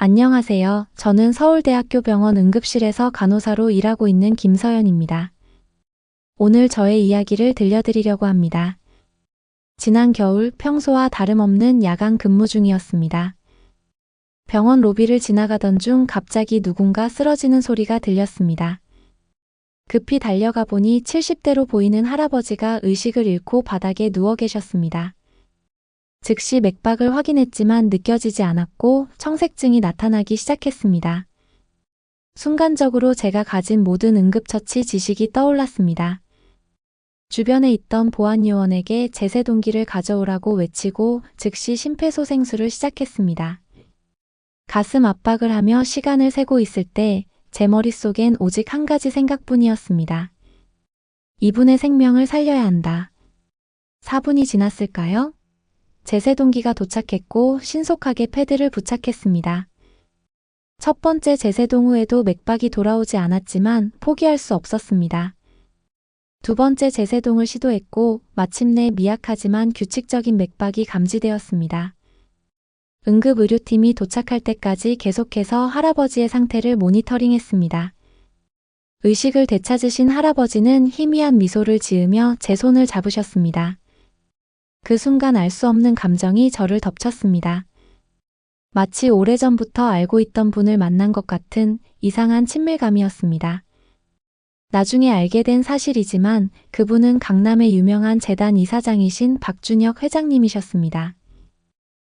안녕하세요. 저는 서울대학교 병원 응급실에서 간호사로 일하고 있는 김서연입니다. 오늘 저의 이야기를 들려드리려고 합니다. 지난 겨울 평소와 다름없는 야간 근무 중이었습니다. 병원 로비를 지나가던 중 갑자기 누군가 쓰러지는 소리가 들렸습니다. 급히 달려가 보니 70대로 보이는 할아버지가 의식을 잃고 바닥에 누워 계셨습니다. 즉시 맥박을 확인했지만 느껴지지 않았고 청색증이 나타나기 시작했습니다. 순간적으로 제가 가진 모든 응급처치 지식이 떠올랐습니다. 주변에 있던 보안요원에게 제세동기를 가져오라고 외치고 즉시 심폐소생술을 시작했습니다. 가슴 압박을 하며 시간을 세고 있을 때 제 머릿속엔 오직 한 가지 생각뿐이었습니다. 이분의 생명을 살려야 한다. 4분이 지났을까요? 제세동기가 도착했고 신속하게 패드를 부착했습니다. 첫 번째 제세동 후에도 맥박이 돌아오지 않았지만 포기할 수 없었습니다. 두 번째 제세동을 시도했고 마침내 미약하지만 규칙적인 맥박이 감지되었습니다. 응급의료팀이 도착할 때까지 계속해서 할아버지의 상태를 모니터링했습니다. 의식을 되찾으신 할아버지는 희미한 미소를 지으며 제 손을 잡으셨습니다. 그 순간 알 수 없는 감정이 저를 덮쳤습니다. 마치 오래전부터 알고 있던 분을 만난 것 같은 이상한 친밀감이었습니다. 나중에 알게 된 사실이지만 그분은 강남의 유명한 재단 이사장이신 박준혁 회장님이셨습니다.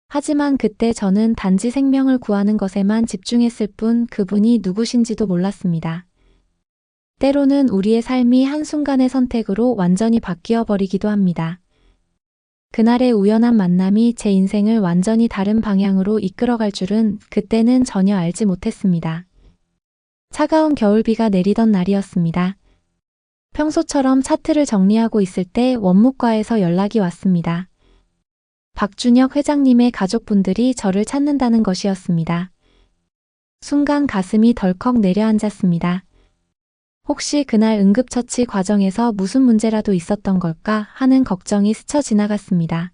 하지만 그때 저는 단지 생명을 구하는 것에만 집중했을 뿐 그분이 누구신지도 몰랐습니다. 때로는 우리의 삶이 한순간의 선택으로 완전히 바뀌어 버리기도 합니다. 그날의 우연한 만남이 제 인생을 완전히 다른 방향으로 이끌어갈 줄은 그때는 전혀 알지 못했습니다. 차가운 겨울비가 내리던 날이었습니다. 평소처럼 차트를 정리하고 있을 때 원무과에서 연락이 왔습니다. 박준혁 회장님의 가족분들이 저를 찾는다는 것이었습니다. 순간 가슴이 덜컥 내려앉았습니다. 혹시 그날 응급처치 과정에서 무슨 문제라도 있었던 걸까 하는 걱정이 스쳐 지나갔습니다.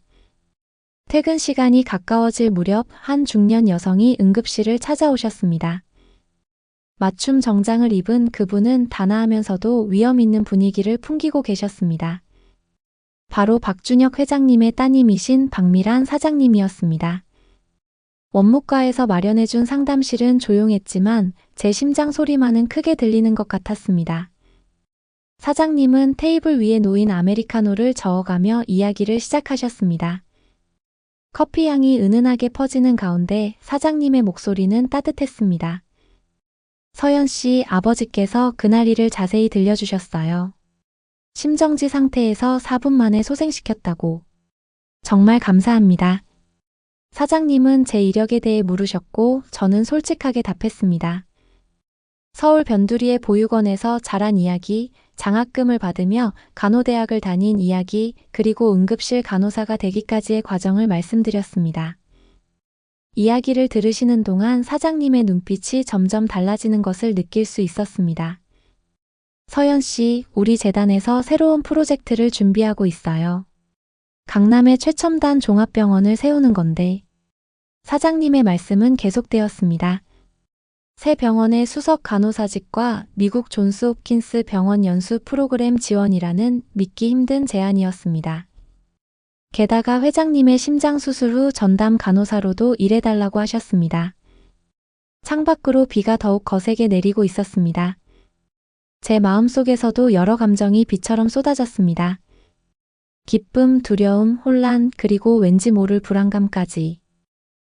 퇴근 시간이 가까워질 무렵 한 중년 여성이 응급실을 찾아오셨습니다. 맞춤 정장을 입은 그분은 단아하면서도 위험 있는 분위기를 풍기고 계셨습니다. 바로 박준혁 회장님의 따님이신 박미란 사장님이었습니다. 원무과에서 마련해준 상담실은 조용했지만 제 심장 소리만은 크게 들리는 것 같았습니다. 사장님은 테이블 위에 놓인 아메리카노를 저어가며 이야기를 시작하셨습니다. 커피 향이 은은하게 퍼지는 가운데 사장님의 목소리는 따뜻했습니다. 서연 씨 아버지께서 그날 일을 자세히 들려주셨어요. 심정지 상태에서 4분 만에 소생시켰다고. 정말 감사합니다. 사장님은 제 이력에 대해 물으셨고 저는 솔직하게 답했습니다. 서울 변두리의 보육원에서 자란 이야기, 장학금을 받으며 간호대학을 다닌 이야기, 그리고 응급실 간호사가 되기까지의 과정을 말씀드렸습니다. 이야기를 들으시는 동안 사장님의 눈빛이 점점 달라지는 것을 느낄 수 있었습니다. 서연 씨, 우리 재단에서 새로운 프로젝트를 준비하고 있어요. 강남의 최첨단 종합병원을 세우는 건데. 사장님의 말씀은 계속되었습니다. 새 병원의 수석 간호사직과 미국 존스 홉킨스 병원 연수 프로그램 지원이라는 믿기 힘든 제안이었습니다. 게다가 회장님의 심장 수술 후 전담 간호사로도 일해달라고 하셨습니다. 창밖으로 비가 더욱 거세게 내리고 있었습니다. 제 마음속에서도 여러 감정이 비처럼 쏟아졌습니다. 기쁨, 두려움, 혼란, 그리고 왠지 모를 불안감까지.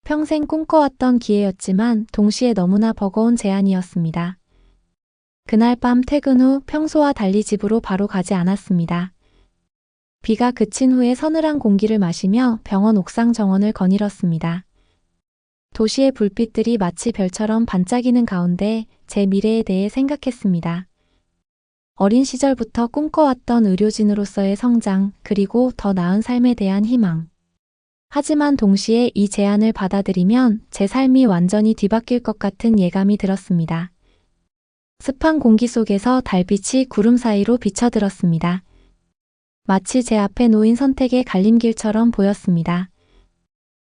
평생 꿈꿔왔던 기회였지만 동시에 너무나 버거운 제안이었습니다. 그날 밤 퇴근 후 평소와 달리 집으로 바로 가지 않았습니다. 비가 그친 후에 서늘한 공기를 마시며 병원 옥상 정원을 거닐었습니다. 도시의 불빛들이 마치 별처럼 반짝이는 가운데 제 미래에 대해 생각했습니다. 어린 시절부터 꿈꿔왔던 의료진으로서의 성장, 그리고 더 나은 삶에 대한 희망. 하지만 동시에 이 제안을 받아들이면 제 삶이 완전히 뒤바뀔 것 같은 예감이 들었습니다. 습한 공기 속에서 달빛이 구름 사이로 비쳐들었습니다. 마치 제 앞에 놓인 선택의 갈림길처럼 보였습니다.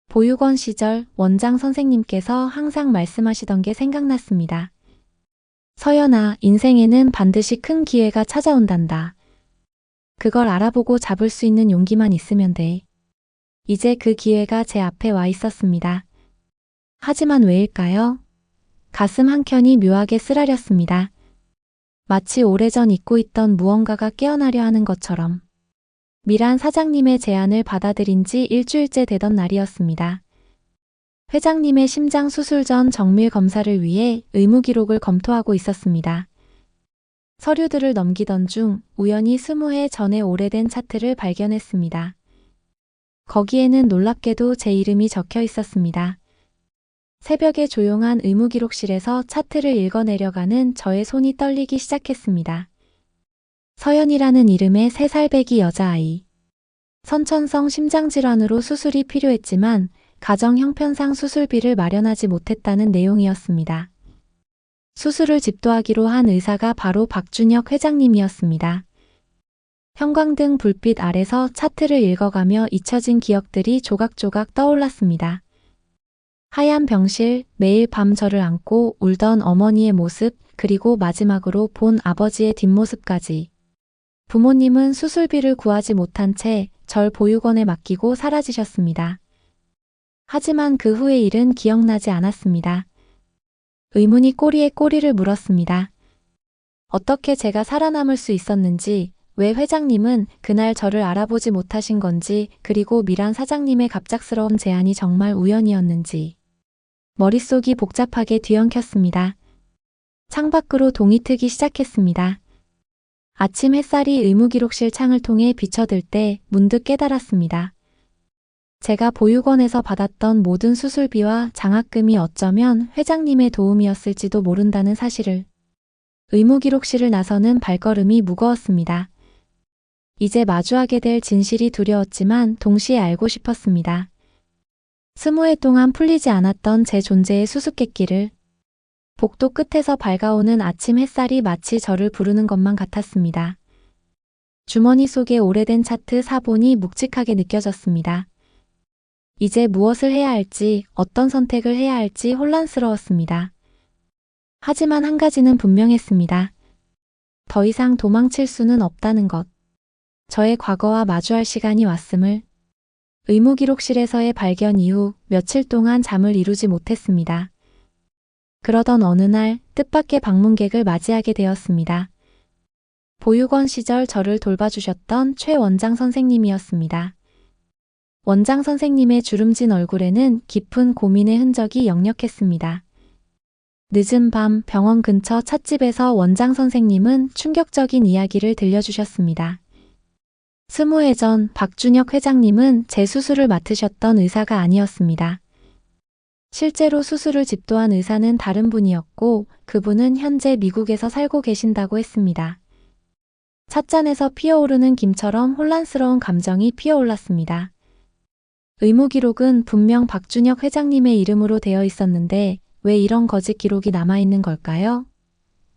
보육원 시절 원장 선생님께서 항상 말씀하시던 게 생각났습니다. 서연아, 인생에는 반드시 큰 기회가 찾아온단다. 그걸 알아보고 잡을 수 있는 용기만 있으면 돼. 이제 그 기회가 제 앞에 와 있었습니다. 하지만 왜일까요? 가슴 한켠이 묘하게 쓰라렸습니다. 마치 오래전 잊고 있던 무언가가 깨어나려 하는 것처럼. 미란 사장님의 제안을 받아들인 지 일주일째 되던 날이었습니다. 회장님의 심장 수술 전 정밀 검사를 위해 의무 기록을 검토하고 있었습니다. 서류들을 넘기던 중 우연히 20해 전의 오래된 차트를 발견했습니다. 거기에는 놀랍게도 제 이름이 적혀 있었습니다. 새벽에 조용한 의무기록실에서 차트를 읽어내려가는 저의 손이 떨리기 시작했습니다. 서연이라는 이름의 3살 배기 여자아이. 선천성 심장질환으로 수술이 필요했지만 가정 형편상 수술비를 마련하지 못했다는 내용이었습니다. 수술을 집도하기로 한 의사가 바로 박준혁 회장님이었습니다. 형광등 불빛 아래서 차트를 읽어가며 잊혀진 기억들이 조각조각 떠올랐습니다. 하얀 병실, 매일 밤 저를 안고 울던 어머니의 모습, 그리고 마지막으로 본 아버지의 뒷모습까지. 부모님은 수술비를 구하지 못한 채 절 보육원에 맡기고 사라지셨습니다. 하지만 그 후의 일은 기억나지 않았습니다. 의문이 꼬리에 꼬리를 물었습니다. 어떻게 제가 살아남을 수 있었는지, 왜 회장님은 그날 저를 알아보지 못하신 건지, 그리고 미란 사장님의 갑작스러운 제안이 정말 우연이었는지. 머릿속이 복잡하게 뒤엉켰습니다. 창밖으로 동이 트기 시작했습니다. 아침 햇살이 의무기록실 창을 통해 비춰들 때 문득 깨달았습니다. 제가 보육원에서 받았던 모든 수술비와 장학금이 어쩌면 회장님의 도움이었을지도 모른다는 사실을. 의무기록실을 나서는 발걸음이 무거웠습니다. 이제 마주하게 될 진실이 두려웠지만 동시에 알고 싶었습니다. 20해 동안 풀리지 않았던 제 존재의 수수께끼를. 복도 끝에서 밝아오는 아침 햇살이 마치 저를 부르는 것만 같았습니다. 주머니 속에 오래된 차트 사본이 묵직하게 느껴졌습니다. 이제 무엇을 해야 할지, 어떤 선택을 해야 할지 혼란스러웠습니다. 하지만 한 가지는 분명했습니다. 더 이상 도망칠 수는 없다는 것. 저의 과거와 마주할 시간이 왔음을. 의무기록실에서의 발견 이후 며칠 동안 잠을 이루지 못했습니다. 그러던 어느 날 뜻밖의 방문객을 맞이하게 되었습니다. 보육원 시절 저를 돌봐주셨던 최 원장 선생님이었습니다. 원장 선생님의 주름진 얼굴에는 깊은 고민의 흔적이 역력했습니다. 늦은 밤 병원 근처 찻집에서 원장 선생님은 충격적인 이야기를 들려주셨습니다. 20해 전 박준혁 회장님은 제 수술을 맡으셨던 의사가 아니었습니다. 실제로 수술을 집도한 의사는 다른 분이었고 그분은 현재 미국에서 살고 계신다고 했습니다. 찻잔에서 피어오르는 김처럼 혼란스러운 감정이 피어올랐습니다. 의무기록은 분명 박준혁 회장님의 이름으로 되어 있었는데 왜 이런 거짓 기록이 남아있는 걸까요?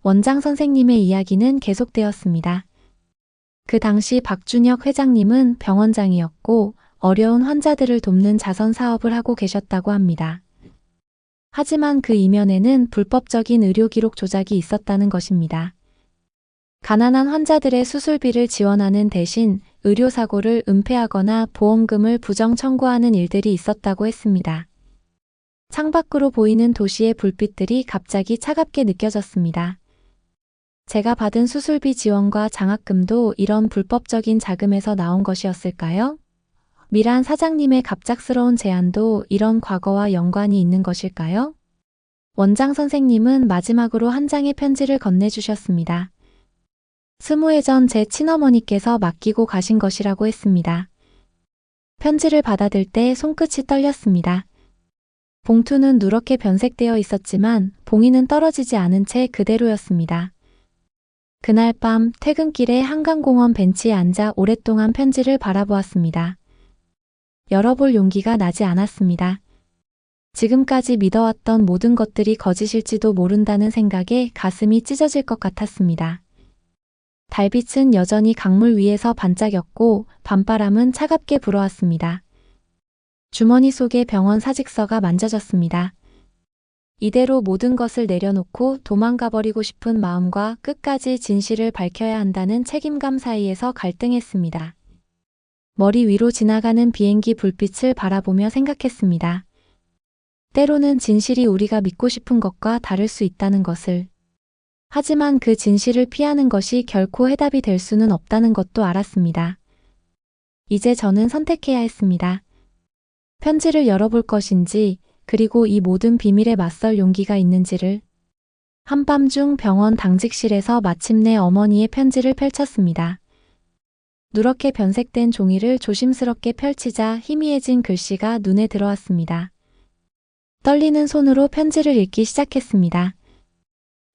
원장 선생님의 이야기는 계속되었습니다. 그 당시 박준혁 회장님은 병원장이었고 어려운 환자들을 돕는 자선 사업을 하고 계셨다고 합니다. 하지만 그 이면에는 불법적인 의료기록 조작이 있었다는 것입니다. 가난한 환자들의 수술비를 지원하는 대신 의료사고를 은폐하거나 보험금을 부정 청구하는 일들이 있었다고 했습니다. 창밖으로 보이는 도시의 불빛들이 갑자기 차갑게 느껴졌습니다. 제가 받은 수술비 지원과 장학금도 이런 불법적인 자금에서 나온 것이었을까요? 미란 사장님의 갑작스러운 제안도 이런 과거와 연관이 있는 것일까요? 원장 선생님은 마지막으로 한 장의 편지를 건네주셨습니다. 20해 전 제 친어머니께서 맡기고 가신 것이라고 했습니다. 편지를 받아들 때 손끝이 떨렸습니다. 봉투는 누렇게 변색되어 있었지만 봉인은 떨어지지 않은 채 그대로였습니다. 그날 밤 퇴근길에 한강공원 벤치에 앉아 오랫동안 편지를 바라보았습니다. 열어볼 용기가 나지 않았습니다. 지금까지 믿어왔던 모든 것들이 거짓일지도 모른다는 생각에 가슴이 찢어질 것 같았습니다. 달빛은 여전히 강물 위에서 반짝였고 밤바람은 차갑게 불어왔습니다. 주머니 속의 병원 사직서가 만져졌습니다. 이대로 모든 것을 내려놓고 도망가버리고 싶은 마음과 끝까지 진실을 밝혀야 한다는 책임감 사이에서 갈등했습니다. 머리 위로 지나가는 비행기 불빛을 바라보며 생각했습니다. 때로는 진실이 우리가 믿고 싶은 것과 다를 수 있다는 것을. 하지만 그 진실을 피하는 것이 결코 해답이 될 수는 없다는 것도 알았습니다. 이제 저는 선택해야 했습니다. 편지를 열어볼 것인지, 그리고 이 모든 비밀에 맞설 용기가 있는지를. 한밤중 병원 당직실에서 마침내 어머니의 편지를 펼쳤습니다. 누렇게 변색된 종이를 조심스럽게 펼치자 희미해진 글씨가 눈에 들어왔습니다. 떨리는 손으로 편지를 읽기 시작했습니다.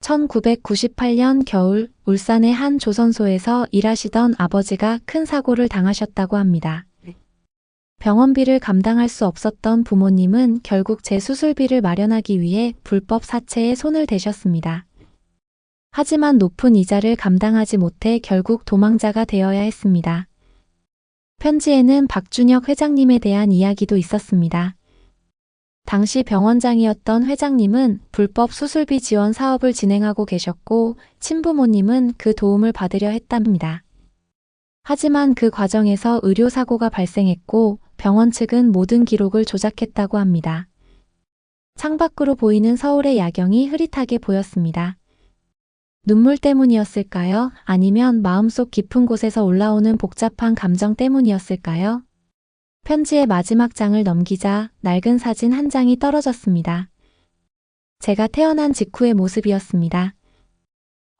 1998년 겨울 울산의 한 조선소에서 일하시던 아버지가 큰 사고를 당하셨다고 합니다. 병원비를 감당할 수 없었던 부모님은 결국 재수술비를 마련하기 위해 불법 사채에 손을 대셨습니다. 하지만 높은 이자를 감당하지 못해 결국 도망자가 되어야 했습니다. 편지에는 박준혁 회장님에 대한 이야기도 있었습니다. 당시 병원장이었던 회장님은 불법 수술비 지원 사업을 진행하고 계셨고 친부모님은 그 도움을 받으려 했답니다. 하지만 그 과정에서 의료사고가 발생했고 병원 측은 모든 기록을 조작했다고 합니다. 창밖으로 보이는 서울의 야경이 흐릿하게 보였습니다. 눈물 때문이었을까요? 아니면 마음속 깊은 곳에서 올라오는 복잡한 감정 때문이었을까요? 편지의 마지막 장을 넘기자 낡은 사진 한 장이 떨어졌습니다. 제가 태어난 직후의 모습이었습니다.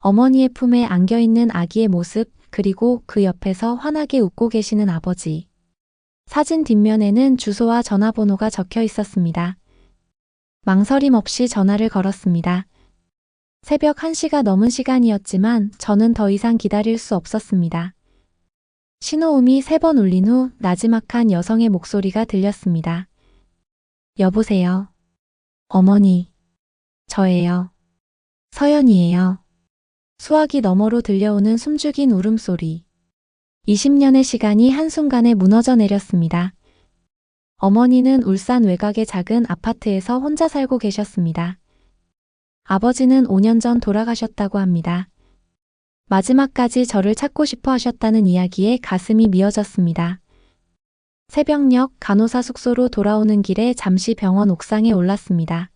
어머니의 품에 안겨있는 아기의 모습, 그리고 그 옆에서 환하게 웃고 계시는 아버지. 사진 뒷면에는 주소와 전화번호가 적혀 있었습니다. 망설임 없이 전화를 걸었습니다. 새벽 1시가 넘은 시간이었지만 저는 더 이상 기다릴 수 없었습니다. 신호음이 3번 울린 후 나지막한 여성의 목소리가 들렸습니다. 여보세요. 어머니. 저예요. 서연이에요. 수화기 너머로 들려오는 숨죽인 울음소리. 20년의 시간이 한순간에 무너져 내렸습니다. 어머니는 울산 외곽의 작은 아파트에서 혼자 살고 계셨습니다. 아버지는 5년 전 돌아가셨다고 합니다. 마지막까지 저를 찾고 싶어 하셨다는 이야기에 가슴이 미어졌습니다. 새벽녘 간호사 숙소로 돌아오는 길에 잠시 병원 옥상에 올랐습니다.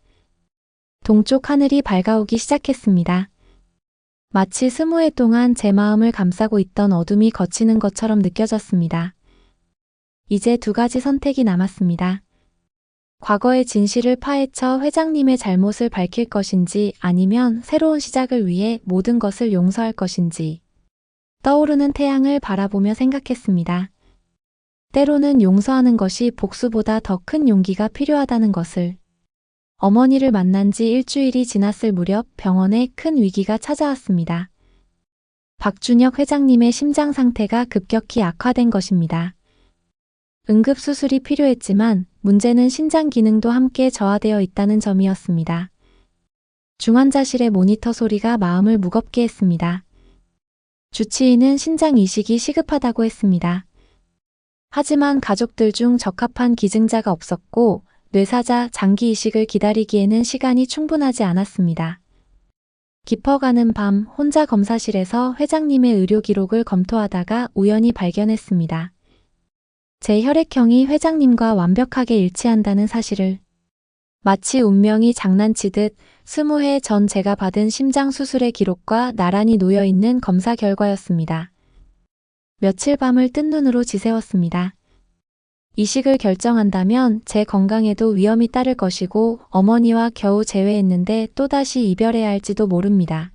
동쪽 하늘이 밝아오기 시작했습니다. 마치 20해 동안 제 마음을 감싸고 있던 어둠이 걷히는 것처럼 느껴졌습니다. 이제 2가지 선택이 남았습니다. 과거의 진실을 파헤쳐 회장님의 잘못을 밝힐 것인지 아니면 새로운 시작을 위해 모든 것을 용서할 것인지. 떠오르는 태양을 바라보며 생각했습니다. 때로는 용서하는 것이 복수보다 더 큰 용기가 필요하다는 것을. 어머니를 만난 지 일주일이 지났을 무렵 병원에 큰 위기가 찾아왔습니다. 박준혁 회장님의 심장 상태가 급격히 악화된 것입니다. 응급수술이 필요했지만 문제는 신장 기능도 함께 저하되어 있다는 점이었습니다. 중환자실의 모니터 소리가 마음을 무겁게 했습니다. 주치의는 신장 이식이 시급하다고 했습니다. 하지만 가족들 중 적합한 기증자가 없었고 뇌사자 장기 이식을 기다리기에는 시간이 충분하지 않았습니다. 깊어가는 밤 혼자 검사실에서 회장님의 의료 기록을 검토하다가 우연히 발견했습니다. 제 혈액형이 회장님과 완벽하게 일치한다는 사실을. 마치 운명이 장난치듯 20해 전 제가 받은 심장 수술의 기록과 나란히 놓여있는 검사 결과였습니다. 며칠 밤을 뜬 눈으로 지새웠습니다. 이식을 결정한다면 제 건강에도 위험이 따를 것이고 어머니와 겨우 재회했는데 또다시 이별해야 할지도 모릅니다.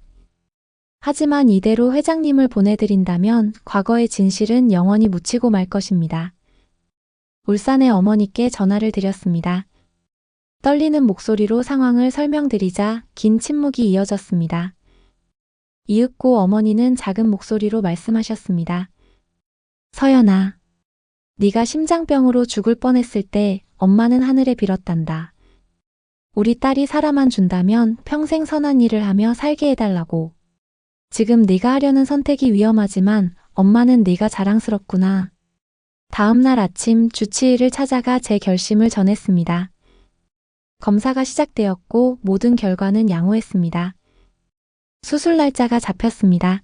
하지만 이대로 회장님을 보내드린다면 과거의 진실은 영원히 묻히고 말 것입니다. 울산의 어머니께 전화를 드렸습니다. 떨리는 목소리로 상황을 설명드리자 긴 침묵이 이어졌습니다. 이윽고 어머니는 작은 목소리로 말씀하셨습니다. 서연아, 네가 심장병으로 죽을 뻔했을 때 엄마는 하늘에 빌었단다. 우리 딸이 살아만 준다면 평생 선한 일을 하며 살게 해달라고. 지금 네가 하려는 선택이 위험하지만 엄마는 네가 자랑스럽구나. 다음 날 아침 주치의를 찾아가 제 결심을 전했습니다. 검사가 시작되었고 모든 결과는 양호했습니다. 수술 날짜가 잡혔습니다.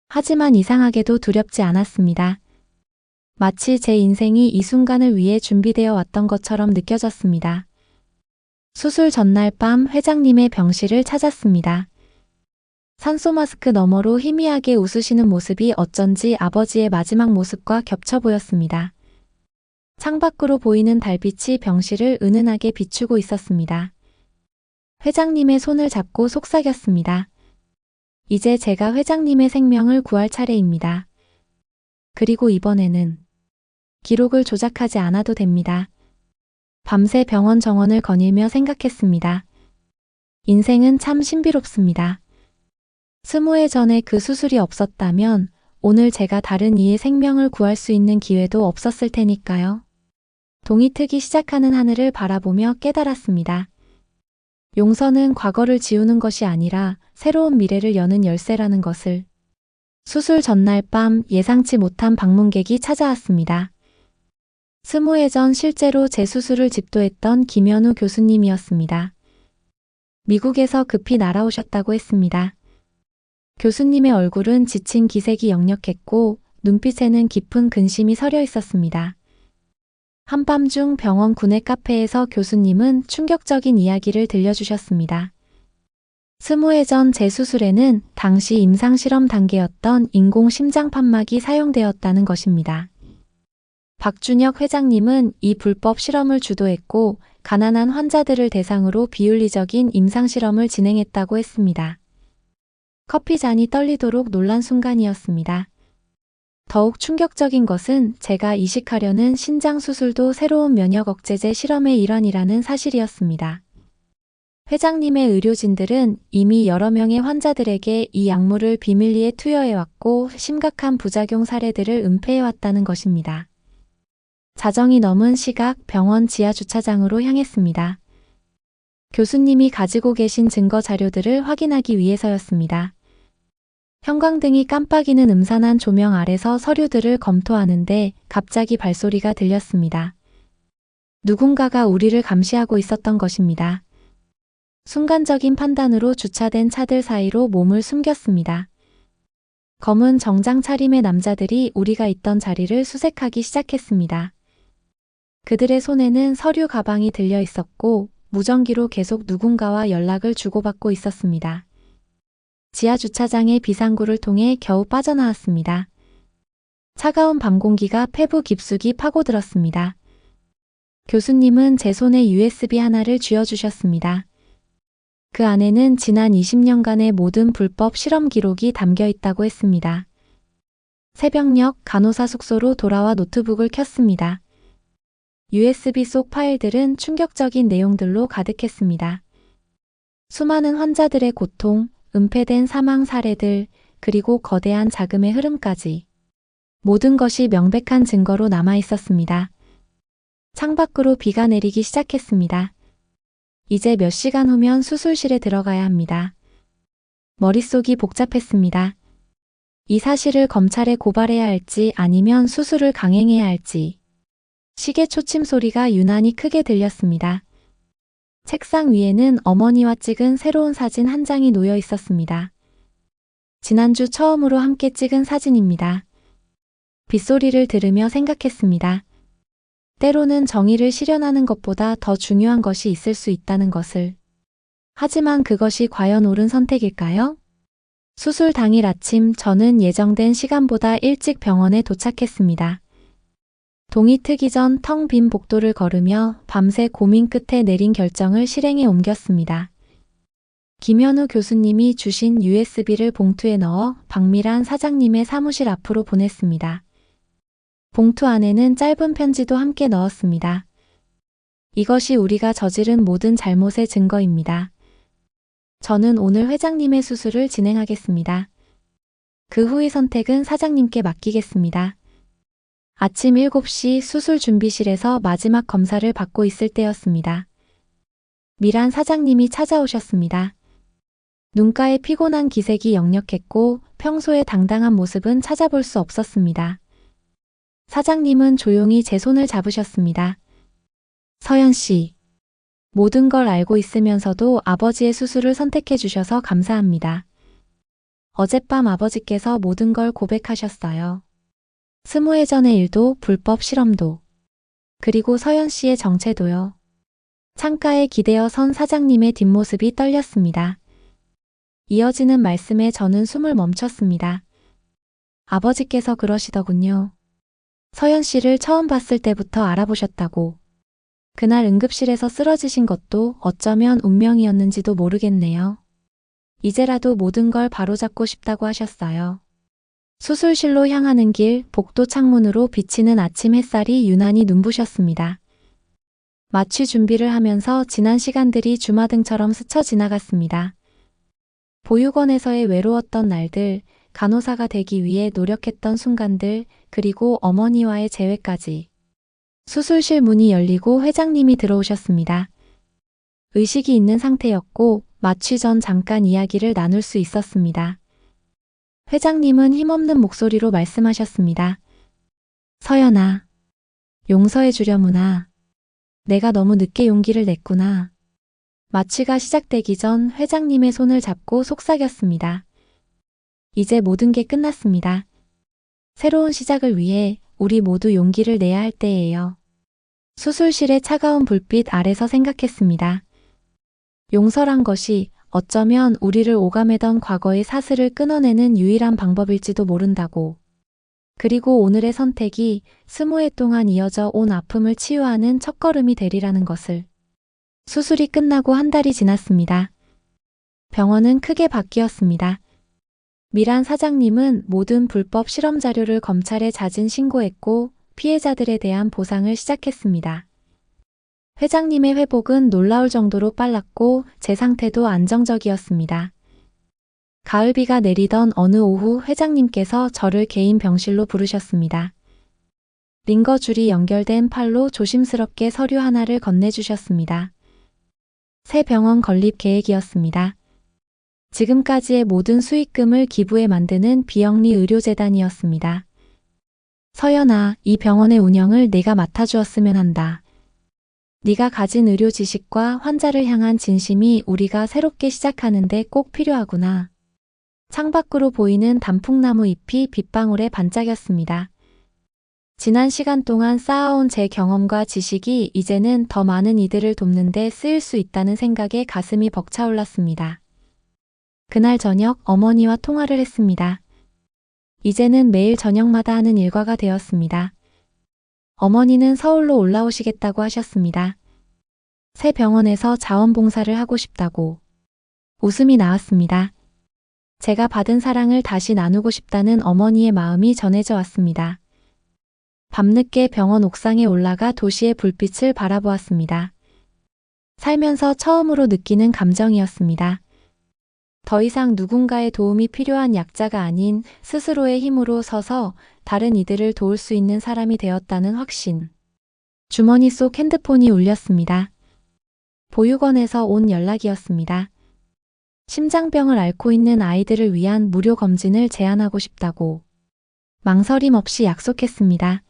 하지만 이상하게도 두렵지 않았습니다. 마치 제 인생이 이 순간을 위해 준비되어 왔던 것처럼 느껴졌습니다. 수술 전날 밤 회장님의 병실을 찾았습니다. 산소 마스크 너머로 희미하게 웃으시는 모습이 어쩐지 아버지의 마지막 모습과 겹쳐 보였습니다. 창밖으로 보이는 달빛이 병실을 은은하게 비추고 있었습니다. 회장님의 손을 잡고 속삭였습니다. 이제 제가 회장님의 생명을 구할 차례입니다. 그리고 이번에는 기록을 조작하지 않아도 됩니다. 밤새 병원 정원을 거닐며 생각했습니다. 인생은 참 신비롭습니다. 20해 전에 그 수술이 없었다면 오늘 제가 다른 이의 생명을 구할 수 있는 기회도 없었을 테니까요. 동이 트기 시작하는 하늘을 바라보며 깨달았습니다. 용서는 과거를 지우는 것이 아니라 새로운 미래를 여는 열쇠라는 것을. 수술 전날 밤 예상치 못한 방문객이 찾아왔습니다. 20해 전 실제로 제 수술을 집도했던 김현우 교수님이었습니다. 미국에서 급히 날아오셨다고 했습니다. 교수님의 얼굴은 지친 기색이 역력했고 눈빛에는 깊은 근심이 서려 있었습니다. 한밤중 병원 구내 카페에서 교수님은 충격적인 이야기를 들려주셨습니다. 20해 전 제 수술에는 당시 임상실험 단계였던 인공 심장판막이 사용되었다는 것입니다. 박준혁 회장님은 이 불법 실험을 주도했고 가난한 환자들을 대상으로 비윤리적인 임상실험을 진행했다고 했습니다. 커피 잔이 떨리도록 놀란 순간이었습니다. 더욱 충격적인 것은 제가 이식하려는 신장 수술도 새로운 면역 억제제 실험의 일환이라는 사실이었습니다. 회장님의 의료진들은 이미 여러 명의 환자들에게 이 약물을 비밀리에 투여해왔고 심각한 부작용 사례들을 은폐해왔다는 것입니다. 자정이 넘은 시각 병원 지하 주차장으로 향했습니다. 교수님이 가지고 계신 증거 자료들을 확인하기 위해서였습니다. 형광등이 깜빡이는 음산한 조명 아래서 서류들을 검토하는데 갑자기 발소리가 들렸습니다. 누군가가 우리를 감시하고 있었던 것입니다. 순간적인 판단으로 주차된 차들 사이로 몸을 숨겼습니다. 검은 정장 차림의 남자들이 우리가 있던 자리를 수색하기 시작했습니다. 그들의 손에는 서류 가방이 들려 있었고 무전기로 계속 누군가와 연락을 주고받고 있었습니다. 지하 주차장의 비상구를 통해 겨우 빠져나왔습니다. 차가운 밤 공기가 폐부 깊숙이 파고들었습니다. 교수님은 제 손에 USB 하나를 쥐어주셨습니다. 그 안에는 지난 20년간의 모든 불법 실험 기록이 담겨 있다고 했습니다. 새벽녘 간호사 숙소로 돌아와 노트북을 켰습니다. USB 속 파일들은 충격적인 내용들로 가득했습니다. 수많은 환자들의 고통, 은폐된 사망 사례들, 그리고 거대한 자금의 흐름까지. 모든 것이 명백한 증거로 남아 있었습니다. 창밖으로 비가 내리기 시작했습니다. 이제 몇 시간 후면 수술실에 들어가야 합니다. 머릿속이 복잡했습니다. 이 사실을 검찰에 고발해야 할지 아니면 수술을 강행해야 할지. 시계 초침 소리가 유난히 크게 들렸습니다. 책상 위에는 어머니와 찍은 새로운 사진 한 장이 놓여 있었습니다. 지난주 처음으로 함께 찍은 사진입니다. 빗소리를 들으며 생각했습니다. 때로는 정의를 실현하는 것보다 더 중요한 것이 있을 수 있다는 것을. 하지만 그것이 과연 옳은 선택일까요? 수술 당일 아침 저는 예정된 시간보다 일찍 병원에 도착했습니다. 동이 트기 전 텅 빈 복도를 걸으며 밤새 고민 끝에 내린 결정을 실행에 옮겼습니다. 김현우 교수님이 주신 USB를 봉투에 넣어 박미란 사장님의 사무실 앞으로 보냈습니다. 봉투 안에는 짧은 편지도 함께 넣었습니다. 이것이 우리가 저지른 모든 잘못의 증거입니다. 저는 오늘 회장님의 수술을 진행하겠습니다. 그 후의 선택은 사장님께 맡기겠습니다. 아침 7시 수술 준비실에서 마지막 검사를 받고 있을 때였습니다. 미란 사장님이 찾아오셨습니다. 눈가에 피곤한 기색이 역력했고 평소의 당당한 모습은 찾아볼 수 없었습니다. 사장님은 조용히 제 손을 잡으셨습니다. 서연 씨, 모든 걸 알고 있으면서도 아버지의 수술을 선택해 주셔서 감사합니다. 어젯밤 아버지께서 모든 걸 고백하셨어요. 스무해 전의 일도 불법 실험도 그리고 서연 씨의 정체도요. 창가에 기대어 선 사장님의 뒷모습이 떨렸습니다. 이어지는 말씀에 저는 숨을 멈췄습니다. 아버지께서 그러시더군요. 서연 씨를 처음 봤을 때부터 알아보셨다고. 그날 응급실에서 쓰러지신 것도 어쩌면 운명이었는지도 모르겠네요. 이제라도 모든 걸 바로잡고 싶다고 하셨어요. 수술실로 향하는 길, 복도 창문으로 비치는 아침 햇살이 유난히 눈부셨습니다. 마취 준비를 하면서 지난 시간들이 주마등처럼 스쳐 지나갔습니다. 보육원에서의 외로웠던 날들, 간호사가 되기 위해 노력했던 순간들, 그리고 어머니와의 재회까지. 수술실 문이 열리고 회장님이 들어오셨습니다. 의식이 있는 상태였고 마취 전 잠깐 이야기를 나눌 수 있었습니다. 회장님은 힘없는 목소리로 말씀하셨습니다. 서연아, 용서해 주려무나. 내가 너무 늦게 용기를 냈구나. 마취가 시작되기 전 회장님의 손을 잡고 속삭였습니다. 이제 모든 게 끝났습니다. 새로운 시작을 위해 우리 모두 용기를 내야 할 때예요. 수술실의 차가운 불빛 아래서 생각했습니다. 용서란 것이 어쩌면 우리를 오가매던 과거의 사슬을 끊어내는 유일한 방법일지도 모른다고. 그리고 오늘의 선택이 20해 동안 이어져 온 아픔을 치유하는 첫걸음이 되리라는 것을. 수술이 끝나고 한 달이 지났습니다. 병원은 크게 바뀌었습니다. 미란 사장님은 모든 불법 실험 자료를 검찰에 자진 신고했고 피해자들에 대한 보상을 시작했습니다. 회장님의 회복은 놀라울 정도로 빨랐고 제 상태도 안정적이었습니다. 가을비가 내리던 어느 오후 회장님께서 저를 개인 병실로 부르셨습니다. 링거 줄이 연결된 팔로 조심스럽게 서류 하나를 건네주셨습니다. 새 병원 건립 계획이었습니다. 지금까지의 모든 수익금을 기부해 만드는 비영리 의료재단이었습니다. 서연아, 이 병원의 운영을 내가 맡아주었으면 한다. 네가 가진 의료 지식과 환자를 향한 진심이 우리가 새롭게 시작하는데 꼭 필요하구나. 창밖으로 보이는 단풍나무 잎이 빗방울에 반짝였습니다. 지난 시간 동안 쌓아온 제 경험과 지식이 이제는 더 많은 이들을 돕는 데 쓰일 수 있다는 생각에 가슴이 벅차올랐습니다. 그날 저녁 어머니와 통화를 했습니다. 이제는 매일 저녁마다 하는 일과가 되었습니다. 어머니는 서울로 올라오시겠다고 하셨습니다. 새 병원에서 자원봉사를 하고 싶다고. 웃음이 나왔습니다. 제가 받은 사랑을 다시 나누고 싶다는 어머니의 마음이 전해져 왔습니다. 밤늦게 병원 옥상에 올라가 도시의 불빛을 바라보았습니다. 살면서 처음으로 느끼는 감정이었습니다. 더 이상 누군가의 도움이 필요한 약자가 아닌 스스로의 힘으로 서서 다른 이들을 도울 수 있는 사람이 되었다는 확신. 주머니 속 핸드폰이 울렸습니다. 보육원에서 온 연락이었습니다. 심장병을 앓고 있는 아이들을 위한 무료 검진을 제안하고 싶다고. 망설임 없이 약속했습니다.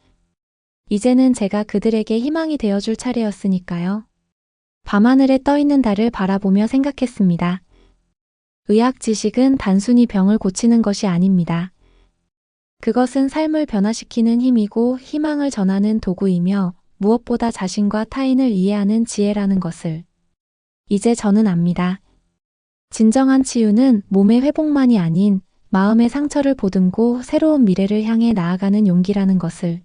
이제는 제가 그들에게 희망이 되어줄 차례였으니까요. 밤하늘에 떠있는 달을 바라보며 생각했습니다. 의학 지식은 단순히 병을 고치는 것이 아닙니다. 그것은 삶을 변화시키는 힘이고 희망을 전하는 도구이며 무엇보다 자신과 타인을 이해하는 지혜라는 것을. 이제 저는 압니다. 진정한 치유는 몸의 회복만이 아닌 마음의 상처를 보듬고 새로운 미래를 향해 나아가는 용기라는 것을.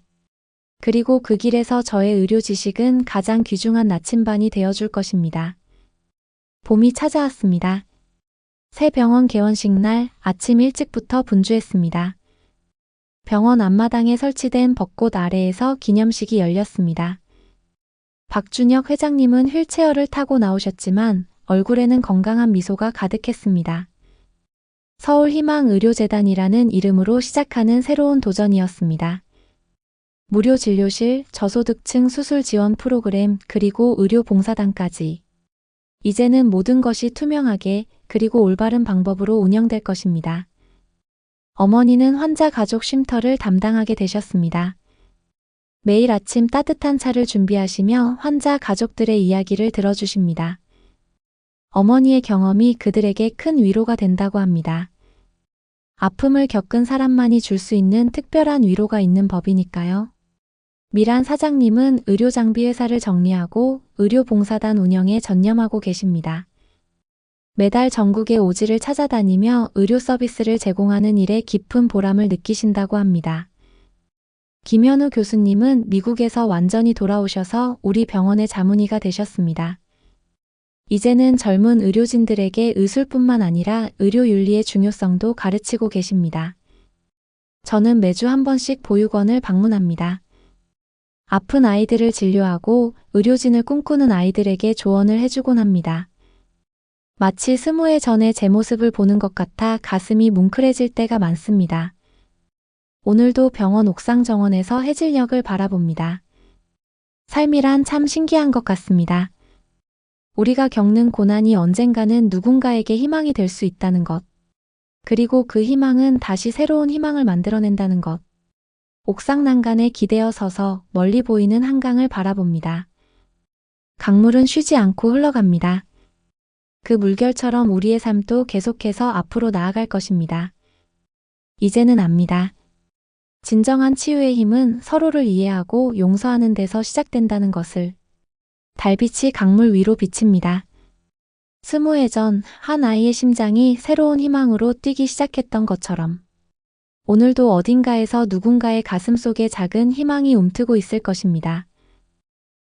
그리고 그 길에서 저의 의료 지식은 가장 귀중한 나침반이 되어줄 것입니다. 봄이 찾아왔습니다. 새 병원 개원식 날 아침 일찍부터 분주했습니다. 병원 앞마당에 설치된 벚꽃 아래에서 기념식이 열렸습니다. 박준혁 회장님은 휠체어를 타고 나오셨지만 얼굴에는 건강한 미소가 가득했습니다. 서울희망의료재단이라는 이름으로 시작하는 새로운 도전이었습니다. 무료 진료실, 저소득층 수술 지원 프로그램, 그리고 의료 봉사단까지. 이제는 모든 것이 투명하게 그리고 올바른 방법으로 운영될 것입니다. 어머니는 환자 가족 쉼터를 담당하게 되셨습니다. 매일 아침 따뜻한 차를 준비하시며 환자 가족들의 이야기를 들어주십니다. 어머니의 경험이 그들에게 큰 위로가 된다고 합니다. 아픔을 겪은 사람만이 줄 수 있는 특별한 위로가 있는 법이니까요. 미란 사장님은 의료장비 회사를 정리하고 의료봉사단 운영에 전념하고 계십니다. 매달 전국의 오지를 찾아다니며 의료 서비스를 제공하는 일에 깊은 보람을 느끼신다고 합니다. 김현우 교수님은 미국에서 완전히 돌아오셔서 우리 병원의 자문의가 되셨습니다. 이제는 젊은 의료진들에게 의술뿐만 아니라 의료윤리의 중요성도 가르치고 계십니다. 저는 매주 한 번씩 보육원을 방문합니다. 아픈 아이들을 진료하고 의료진을 꿈꾸는 아이들에게 조언을 해주곤 합니다. 마치 20해 전의 제 모습을 보는 것 같아 가슴이 뭉클해질 때가 많습니다. 오늘도 병원 옥상 정원에서 해질녘을 바라봅니다. 삶이란 참 신기한 것 같습니다. 우리가 겪는 고난이 언젠가는 누군가에게 희망이 될 수 있다는 것. 그리고 그 희망은 다시 새로운 희망을 만들어낸다는 것. 옥상 난간에 기대어 서서 멀리 보이는 한강을 바라봅니다. 강물은 쉬지 않고 흘러갑니다. 그 물결처럼 우리의 삶도 계속해서 앞으로 나아갈 것입니다. 이제는 압니다. 진정한 치유의 힘은 서로를 이해하고 용서하는 데서 시작된다는 것을. 달빛이 강물 위로 비칩니다. 20해 전 한 아이의 심장이 새로운 희망으로 뛰기 시작했던 것처럼 오늘도 어딘가에서 누군가의 가슴 속에 작은 희망이 움트고 있을 것입니다.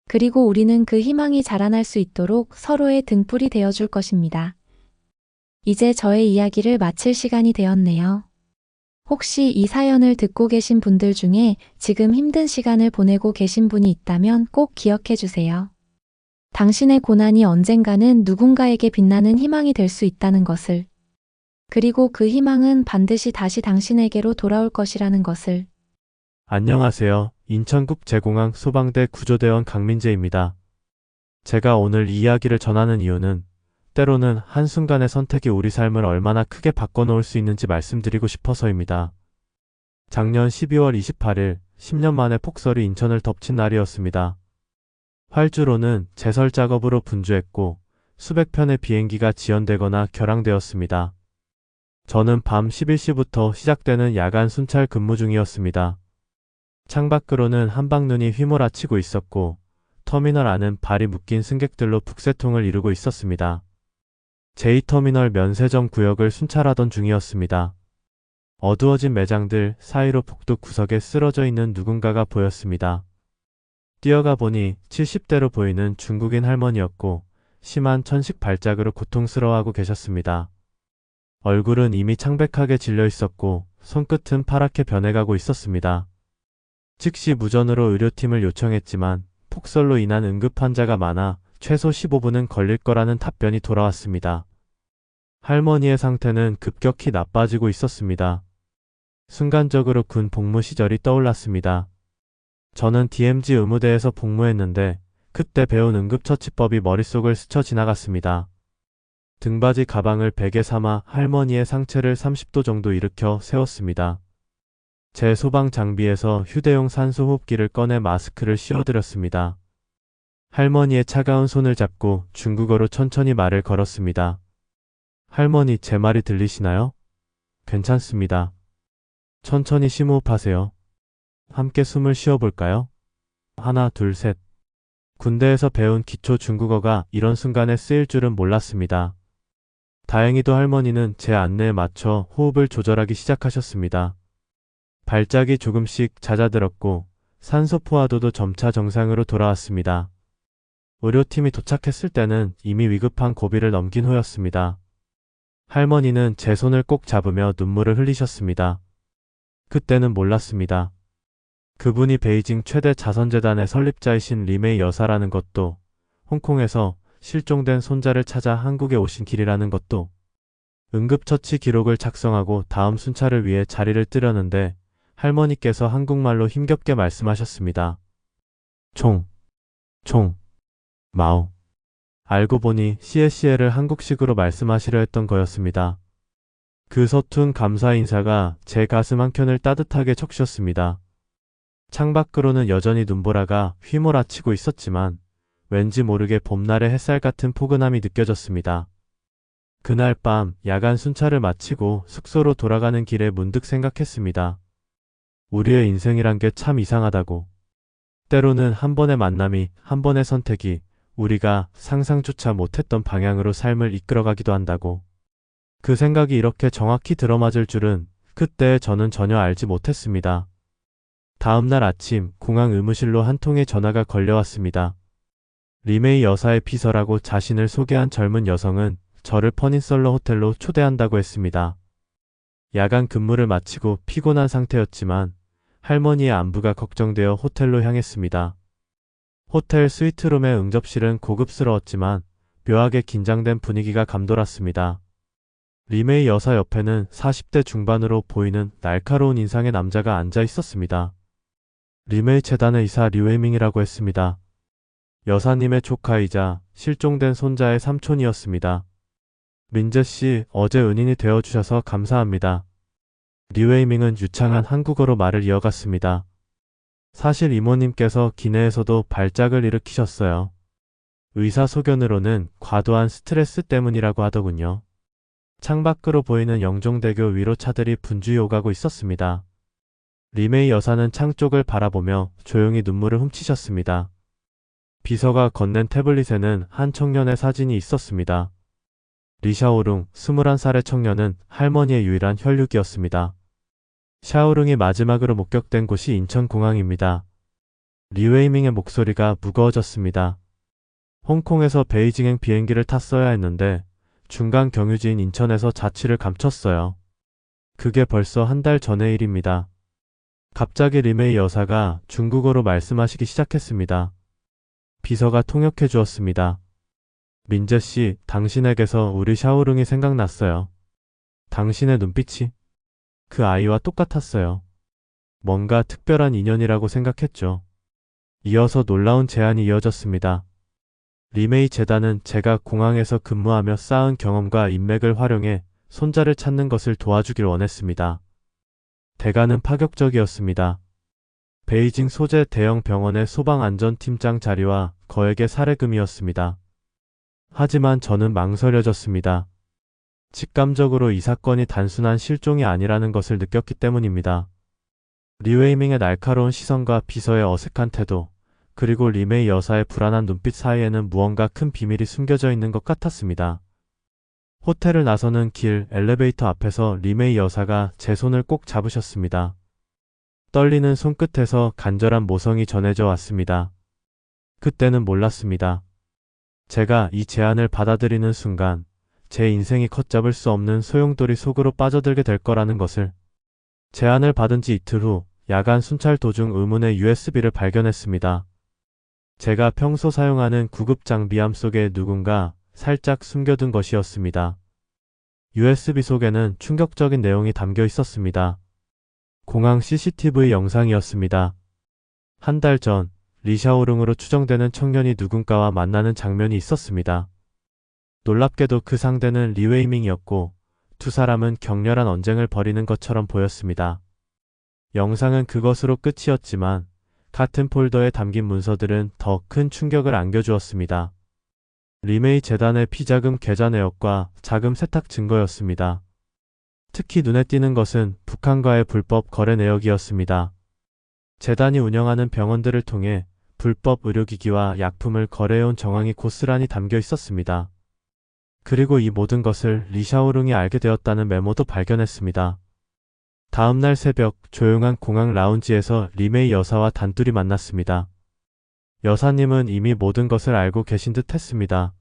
그리고 우리는 그 희망이 자라날 수 있도록 서로의 등불이 되어줄 것입니다. 이제 저의 이야기를 마칠 시간이 되었네요. 혹시 이 사연을 듣고 계신 분들 중에 지금 힘든 시간을 보내고 계신 분이 있다면 꼭 기억해 주세요. 당신의 고난이 언젠가는 누군가에게 빛나는 희망이 될 수 있다는 것을. 그리고 그 희망은 반드시 다시 당신에게로 돌아올 것이라는 것을. 안녕하세요. 인천국제공항 소방대 구조대원 강민재입니다. 제가 오늘 이 이야기를 전하는 이유는 때로는 한순간의 선택이 우리 삶을 얼마나 크게 바꿔놓을 수 있는지 말씀드리고 싶어서입니다. 작년 12월 28일, 10년 만에 폭설이 인천을 덮친 날이었습니다. 활주로는 제설 작업으로 분주했고 수백 편의 비행기가 지연되거나 결항되었습니다. 저는 밤 11시부터 시작되는 야간 순찰 근무 중이었습니다. 창밖으로는 한방눈이 휘몰아치고 있었고 터미널 안은 발이 묶인 승객들로 북새통을 이루고 있었습니다. J터미널 면세점 구역을 순찰하던 중이었습니다. 어두워진 매장들 사이로 복도 구석에 쓰러져 있는 누군가가 보였습니다. 뛰어가 보니 70대로 보이는 중국인 할머니였고 심한 천식 발작으로 고통스러워하고 계셨습니다. 얼굴은 이미 창백하게 질려 있었고 손끝은 파랗게 변해가고 있었습니다. 즉시 무전으로 의료팀을 요청했지만 폭설로 인한 응급 환자가 많아 최소 15분은 걸릴 거라는 답변이 돌아왔습니다. 할머니의 상태는 급격히 나빠지고 있었습니다. 순간적으로 군 복무 시절이 떠올랐습니다. 저는 DMZ 의무대에서 복무했는데 그때 배운 응급처치법이 머릿속을 스쳐 지나갔습니다. 등받이 가방을 베개 삼아 할머니의 상체를 30도 정도 일으켜 세웠습니다. 제 소방 장비에서 휴대용 산소호흡기를 꺼내 마스크를 씌워드렸습니다. 할머니의 차가운 손을 잡고 중국어로 천천히 말을 걸었습니다. 할머니, 제 말이 들리시나요? 괜찮습니다. 천천히 심호흡하세요. 함께 숨을 쉬어볼까요? 하나, 둘, 셋. 군대에서 배운 기초 중국어가 이런 순간에 쓰일 줄은 몰랐습니다. 다행히도 할머니는 제 안내에 맞춰 호흡을 조절하기 시작하셨습니다. 발작이 조금씩 잦아들었고 산소 포화도도 점차 정상으로 돌아왔습니다. 의료팀이 도착했을 때는 이미 위급한 고비를 넘긴 후였습니다. 할머니는 제 손을 꼭 잡으며 눈물을 흘리셨습니다. 그때는 몰랐습니다. 그분이 베이징 최대 자선재단의 설립자이신 리메이 여사라는 것도, 홍콩에서 실종된 손자를 찾아 한국에 오신 길이라는 것도. 응급처치 기록을 작성하고 다음 순찰을 위해 자리를 뜨려는데 할머니께서 한국말로 힘겹게 말씀하셨습니다. 총, 마오. 알고 보니 CSCL을 한국식으로 말씀하시려 했던 거였습니다. 그 서툰 감사 인사가 제 가슴 한켠을 따뜻하게 적셨습니다. 창밖으로는 여전히 눈보라가 휘몰아치고 있었지만 왠지 모르게 봄날의 햇살 같은 포근함이 느껴졌습니다. 그날 밤 야간 순찰을 마치고 숙소로 돌아가는 길에 문득 생각했습니다. 우리의 인생이란 게 참 이상하다고. 때로는 한 번의 만남이, 한 번의 선택이 우리가 상상조차 못했던 방향으로 삶을 이끌어가기도 한다고. 그 생각이 이렇게 정확히 들어맞을 줄은 그때 저는 전혀 알지 못했습니다. 다음날 아침 공항 의무실로 한 통의 전화가 걸려왔습니다. 리메이 여사의 비서라고 자신을 소개한 젊은 여성은 저를 퍼닌썰러 호텔로 초대한다고 했습니다. 야간 근무를 마치고 피곤한 상태였지만 할머니의 안부가 걱정되어 호텔로 향했습니다. 호텔 스위트룸의 응접실은 고급스러웠지만 묘하게 긴장된 분위기가 감돌았습니다. 리메이 여사 옆에는 40대 중반으로 보이는 날카로운 인상의 남자가 앉아 있었습니다. 리메이 재단의 이사 류웨밍이라고 했습니다. 여사님의 조카이자 실종된 손자의 삼촌이었습니다. 민재 씨, 어제 은인이 되어주셔서 감사합니다. 류웨이밍은 유창한 한국어로 말을 이어갔습니다. 사실 이모님께서 기내에서도 발작을 일으키셨어요. 의사 소견으로는 과도한 스트레스 때문이라고 하더군요. 창밖으로 보이는 영종대교 위로 차들이 분주히 오가고 있었습니다. 리메이 여사는 창 쪽을 바라보며 조용히 눈물을 훔치셨습니다. 비서가 건넨 태블릿에는 한 청년의 사진이 있었습니다. 리샤오룽, 21살의 청년은 할머니의 유일한 혈육이었습니다. 샤오룽이 마지막으로 목격된 곳이 인천공항입니다. 리웨이밍의 목소리가 무거워졌습니다. 홍콩에서 베이징행 비행기를 탔어야 했는데 중간 경유지인 인천에서 자취를 감췄어요. 그게 벌써 한 달 전의 일입니다. 갑자기 리메이 여사가 중국어로 말씀하시기 시작했습니다. 비서가 통역해 주었습니다. 민재씨, 당신에게서 우리 샤오룽이 생각났어요. 당신의 눈빛이 그 아이와 똑같았어요. 뭔가 특별한 인연이라고 생각했죠. 이어서 놀라운 제안이 이어졌습니다. 리메이 재단은 제가 공항에서 근무하며 쌓은 경험과 인맥을 활용해 손자를 찾는 것을 도와주길 원했습니다. 대가는 파격적이었습니다. 베이징 소재 대형 병원의 소방안전팀장 자리와 거액의 사례금이었습니다. 하지만 저는 망설여졌습니다. 직감적으로 이 사건이 단순한 실종이 아니라는 것을 느꼈기 때문입니다. 리웨이밍의 날카로운 시선과 비서의 어색한 태도, 그리고 리메이 여사의 불안한 눈빛 사이에는 무언가 큰 비밀이 숨겨져 있는 것 같았습니다. 호텔을 나서는 길 엘리베이터 앞에서 리메이 여사가 제 손을 꼭 잡으셨습니다. 떨리는 손끝에서 간절한 모성이 전해져 왔습니다. 그때는 몰랐습니다. 제가 이 제안을 받아들이는 순간 제 인생이 걷잡을 수 없는 소용돌이 속으로 빠져들게 될 거라는 것을. 제안을 받은 지 이틀 후 야간 순찰 도중 의문의 USB를 발견했습니다. 제가 평소 사용하는 구급 장비함 속에 누군가 살짝 숨겨둔 것이었습니다. USB 속에는 충격적인 내용이 담겨 있었습니다. 공항 CCTV 영상이었습니다. 한 달 전 리샤오룽으로 추정되는 청년이 누군가와 만나는 장면이 있었습니다. 놀랍게도 그 상대는 리웨이밍이었고 두 사람은 격렬한 언쟁을 벌이는 것처럼 보였습니다. 영상은 그것으로 끝이었지만 같은 폴더에 담긴 문서들은 더 큰 충격을 안겨주었습니다. 리메이 재단의 피자금 계좌 내역과 자금 세탁 증거였습니다. 특히 눈에 띄는 것은 북한과의 불법 거래 내역이었습니다. 재단이 운영하는 병원들을 통해 불법 의료기기와 약품을 거래해온 정황이 고스란히 담겨 있었습니다. 그리고 이 모든 것을 리샤오룽이 알게 되었다는 메모도 발견했습니다. 다음날 새벽 조용한 공항 라운지에서 리메이 여사와 단둘이 만났습니다. 여사님은 이미 모든 것을 알고 계신 듯 했습니다.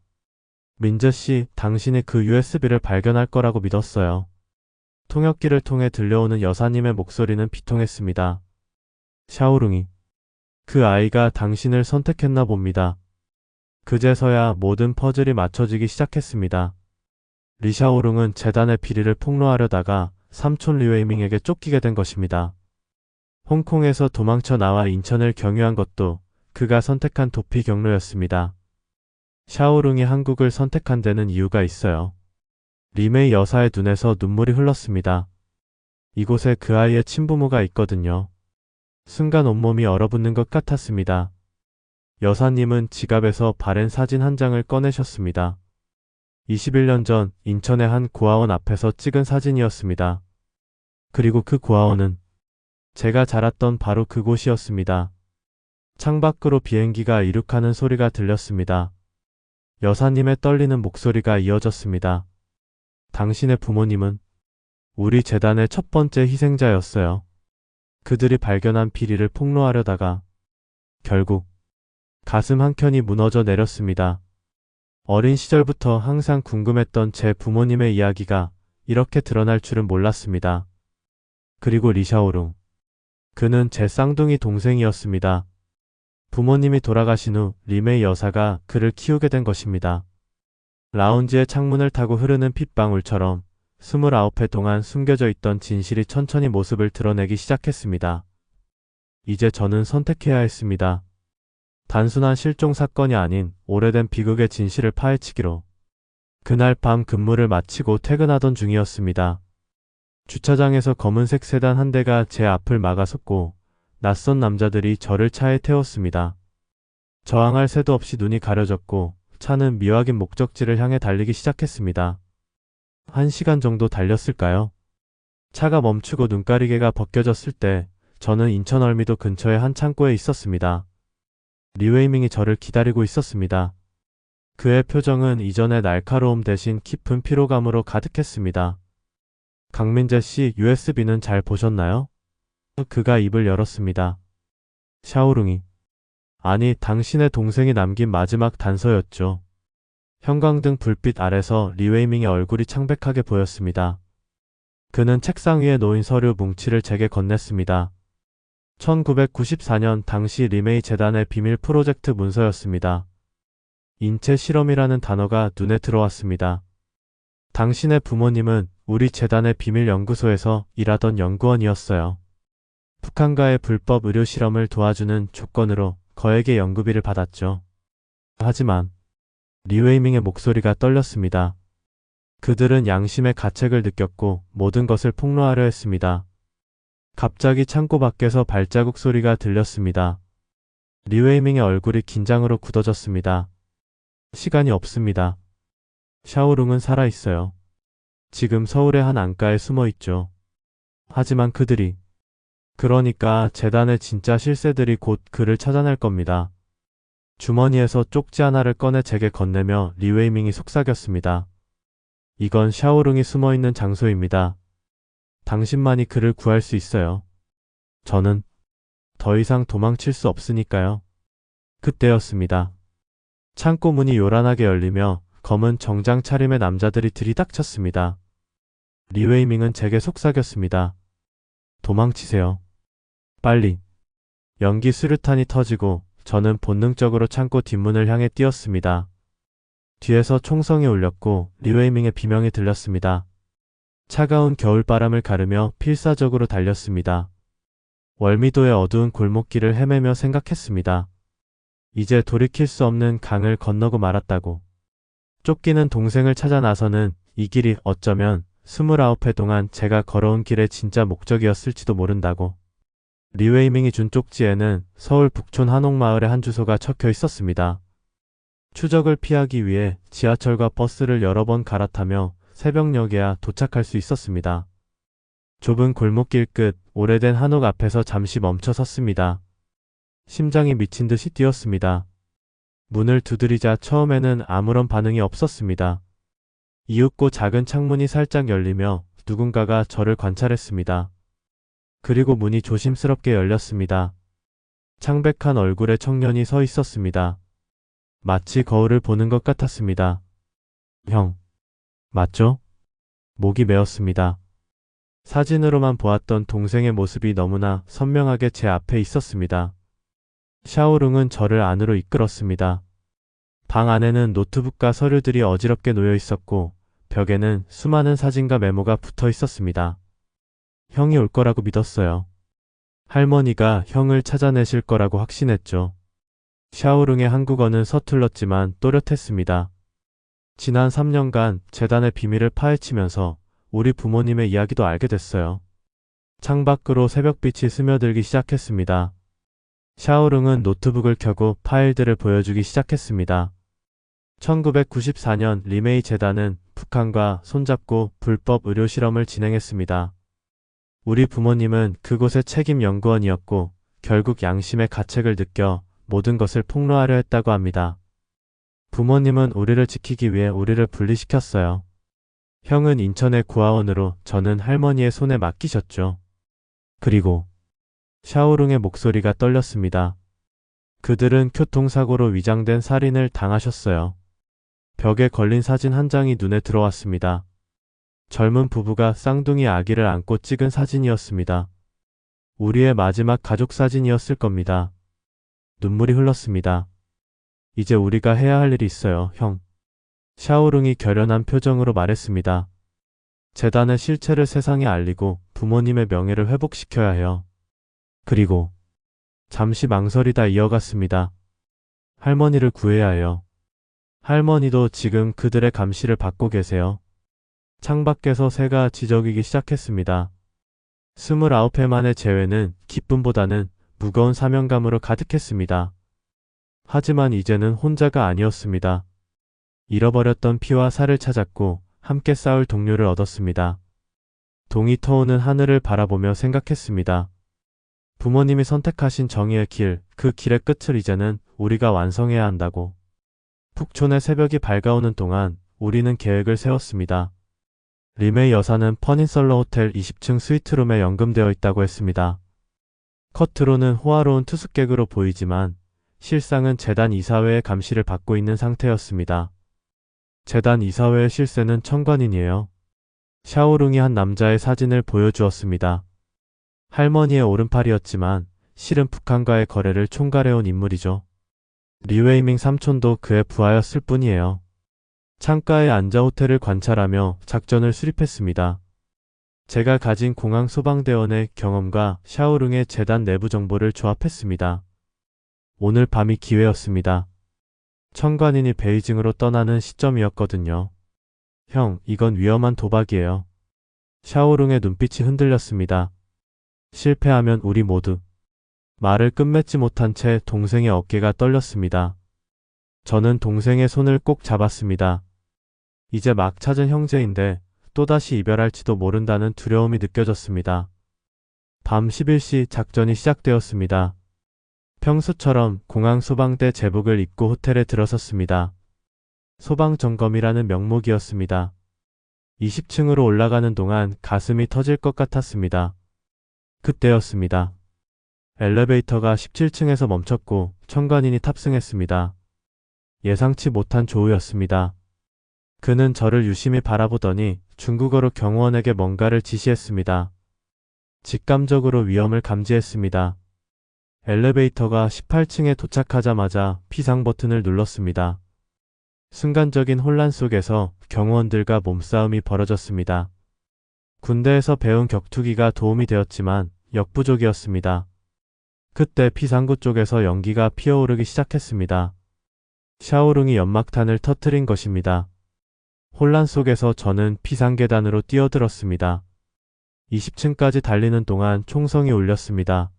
민재씨, 당신이 그 USB를 발견할 거라고 믿었어요. 통역기를 통해 들려오는 여사님의 목소리는 비통했습니다. 샤오룽이. 그 아이가 당신을 선택했나 봅니다. 그제서야 모든 퍼즐이 맞춰지기 시작했습니다. 리샤오룽은 재단의 비리를 폭로하려다가 삼촌 리웨이밍에게 쫓기게 된 것입니다. 홍콩에서 도망쳐 나와 인천을 경유한 것도 그가 선택한 도피 경로였습니다. 샤오룽이 한국을 선택한 데는 이유가 있어요. 리메이 여사의 눈에서 눈물이 흘렀습니다. 이곳에 그 아이의 친부모가 있거든요. 순간 온몸이 얼어붙는 것 같았습니다. 여사님은 지갑에서 바랜 사진 한 장을 꺼내셨습니다. 21년 전 인천의 한 고아원 앞에서 찍은 사진이었습니다. 그리고 그 고아원은 제가 자랐던 바로 그곳이었습니다. 창밖으로 비행기가 이륙하는 소리가 들렸습니다. 여사님의 떨리는 목소리가 이어졌습니다. 당신의 부모님은 우리 재단의 첫 번째 희생자였어요. 그들이 발견한 비리를 폭로하려다가 결국 가슴 한켠이 무너져 내렸습니다. 어린 시절부터 항상 궁금했던 제 부모님의 이야기가 이렇게 드러날 줄은 몰랐습니다. 그리고 리샤오룽. 그는 제 쌍둥이 동생이었습니다. 부모님이 돌아가신 후 리메이 여사가 그를 키우게 된 것입니다. 라운지의 창문을 타고 흐르는 핏방울처럼 29회 동안 숨겨져 있던 진실이 천천히 모습을 드러내기 시작했습니다. 이제 저는 선택해야 했습니다. 단순한 실종 사건이 아닌 오래된 비극의 진실을 파헤치기로. 그날 밤 근무를 마치고 퇴근하던 중이었습니다. 주차장에서 검은색 세단 한 대가 제 앞을 막아섰고 낯선 남자들이 저를 차에 태웠습니다. 저항할 새도 없이 눈이 가려졌고 차는 미확인 목적지를 향해 달리기 시작했습니다. 1시간 정도 달렸을까요? 차가 멈추고 눈가리개가 벗겨졌을 때 저는 인천 얼미도 근처의 한 창고에 있었습니다. 리웨이밍이 저를 기다리고 있었습니다. 그의 표정은 이전의 날카로움 대신 깊은 피로감으로 가득했습니다. 강민재 씨, USB는 잘 보셨나요? 그가 입을 열었습니다. 샤오룽이. 아니, 당신의 동생이 남긴 마지막 단서였죠. 형광등 불빛 아래서 리웨이밍의 얼굴이 창백하게 보였습니다. 그는 책상 위에 놓인 서류 뭉치를 제게 건넸습니다. 1994년 당시 리메이 재단의 비밀 프로젝트 문서였습니다. 인체 실험이라는 단어가 눈에 들어왔습니다. 당신의 부모님은 우리 재단의 비밀 연구소에서 일하던 연구원이었어요. 북한과의 불법 의료 실험을 도와주는 조건으로 거액의 연구비를 받았죠. 하지만 리웨이밍의 목소리가 떨렸습니다. 그들은 양심의 가책을 느꼈고 모든 것을 폭로하려 했습니다. 갑자기 창고 밖에서 발자국 소리가 들렸습니다. 리웨이밍의 얼굴이 긴장으로 굳어졌습니다. 시간이 없습니다. 샤오룽은 살아있어요. 지금 서울의 한 안가에 숨어있죠. 하지만 그들이, 그러니까 재단의 진짜 실세들이 곧 그를 찾아낼 겁니다. 주머니에서 쪽지 하나를 꺼내 제게 건네며 리웨이밍이 속삭였습니다. 이건 샤오룽이 숨어있는 장소입니다. 당신만이 그를 구할 수 있어요. 저는 더 이상 도망칠 수 없으니까요. 그때였습니다. 창고 문이 요란하게 열리며 검은 정장 차림의 남자들이 들이닥쳤습니다. 리웨이밍은 제게 속삭였습니다. 도망치세요. 빨리. 연기 수류탄이 터지고 저는 본능적으로 창고 뒷문을 향해 뛰었습니다. 뒤에서 총성이 울렸고 리웨이밍의 비명이 들렸습니다. 차가운 겨울바람을 가르며 필사적으로 달렸습니다. 월미도의 어두운 골목길을 헤매며 생각했습니다. 이제 돌이킬 수 없는 강을 건너고 말았다고. 쫓기는 동생을 찾아 나서는 이 길이 어쩌면 29회 동안 제가 걸어온 길의 진짜 목적이었을지도 모른다고. 리웨이밍이 준 쪽지에는 서울 북촌 한옥마을의 한 주소가 적혀 있었습니다. 추적을 피하기 위해 지하철과 버스를 여러 번 갈아타며 새벽녘에야 도착할 수 있었습니다. 좁은 골목길 끝 오래된 한옥 앞에서 잠시 멈춰 섰습니다. 심장이 미친 듯이 뛰었습니다. 문을 두드리자 처음에는 아무런 반응이 없었습니다. 이윽고 작은 창문이 살짝 열리며 누군가가 저를 관찰했습니다. 그리고 문이 조심스럽게 열렸습니다. 창백한 얼굴의 청년이 서 있었습니다. 마치 거울을 보는 것 같았습니다. 형, 맞죠? 목이 메었습니다. 사진으로만 보았던 동생의 모습이 너무나 선명하게 제 앞에 있었습니다. 샤오룽은 저를 안으로 이끌었습니다. 방 안에는 노트북과 서류들이 어지럽게 놓여 있었고 벽에는 수많은 사진과 메모가 붙어 있었습니다. 형이 올 거라고 믿었어요. 할머니가 형을 찾아내실 거라고 확신했죠. 샤오룽의 한국어는 서툴렀지만 또렷했습니다. 지난 3년간 재단의 비밀을 파헤치면서 우리 부모님의 이야기도 알게 됐어요. 창밖으로 새벽빛이 스며들기 시작했습니다. 샤오룽은 노트북을 켜고 파일들을 보여주기 시작했습니다. 1994년 리메이 재단은 북한과 손잡고 불법 의료 실험을 진행했습니다. 우리 부모님은 그곳의 책임 연구원이었고 결국 양심의 가책을 느껴 모든 것을 폭로하려 했다고 합니다. 부모님은 우리를 지키기 위해 우리를 분리시켰어요. 형은 인천의 고아원으로, 저는 할머니의 손에 맡기셨죠. 그리고 샤오룽의 목소리가 떨렸습니다. 그들은 교통사고로 위장된 살인을 당하셨어요. 벽에 걸린 사진 한 장이 눈에 들어왔습니다. 젊은 부부가 쌍둥이 아기를 안고 찍은 사진이었습니다. 우리의 마지막 가족 사진이었을 겁니다. 눈물이 흘렀습니다. 이제 우리가 해야 할 일이 있어요, 형. 샤오룽이 결연한 표정으로 말했습니다. 재단의 실체를 세상에 알리고 부모님의 명예를 회복시켜야 해요. 그리고 잠시 망설이다 이어갔습니다. 할머니를 구해야 해요. 할머니도 지금 그들의 감시를 받고 계세요. 창밖에서 새가 지저귀기 시작했습니다. 29회 만의 재회는 기쁨보다는 무거운 사명감으로 가득했습니다. 하지만 이제는 혼자가 아니었습니다. 잃어버렸던 피와 살을 찾았고 함께 싸울 동료를 얻었습니다. 동이 터오는 하늘을 바라보며 생각했습니다. 부모님이 선택하신 정의의 길, 그 길의 끝을 이제는 우리가 완성해야 한다고. 북촌의 새벽이 밝아오는 동안 우리는 계획을 세웠습니다. 리메이 여사는 퍼닌설러 호텔 20층 스위트룸에 연금되어 있다고 했습니다. 겉으로는 호화로운 투숙객으로 보이지만 실상은 재단 이사회의 감시를 받고 있는 상태였습니다. 재단 이사회의 실세는 청관인이에요. 샤오룽이 한 남자의 사진을 보여주었습니다. 할머니의 오른팔이었지만 실은 북한과의 거래를 총괄해온 인물이죠. 리웨이밍 삼촌도 그의 부하였을 뿐이에요. 창가에 앉아 호텔을 관찰하며 작전을 수립했습니다. 제가 가진 공항 소방대원의 경험과 샤오룽의 재단 내부 정보를 조합했습니다. 오늘 밤이 기회였습니다. 청관인이 베이징으로 떠나는 시점이었거든요. 형, 이건 위험한 도박이에요. 샤오룽의 눈빛이 흔들렸습니다. 실패하면 우리 모두. 말을 끝맺지 못한 채 동생의 어깨가 떨렸습니다. 저는 동생의 손을 꼭 잡았습니다. 이제 막 찾은 형제인데 또다시 이별할지도 모른다는 두려움이 느껴졌습니다. 밤 11시 작전이 시작되었습니다. 평소처럼 공항 소방대 제복을 입고 호텔에 들어섰습니다. 소방점검이라는 명목이었습니다. 20층으로 올라가는 동안 가슴이 터질 것 같았습니다. 그때였습니다. 엘리베이터가 17층에서 멈췄고 청관인이 탑승했습니다. 예상치 못한 조우였습니다. 그는 저를 유심히 바라보더니 중국어로 경호원에게 뭔가를 지시했습니다. 직감적으로 위험을 감지했습니다. 엘리베이터가 18층에 도착하자마자 비상 버튼을 눌렀습니다. 순간적인 혼란 속에서 경호원들과 몸싸움이 벌어졌습니다. 군대에서 배운 격투기가 도움이 되었지만 역부족이었습니다. 그때 피상구 쪽에서 연기가 피어오르기 시작했습니다. 샤오룽이 연막탄을 터뜨린 것입니다. 혼란 속에서 저는 피상계단으로 뛰어들었습니다. 20층까지 달리는 동안 총성이 울렸습니다.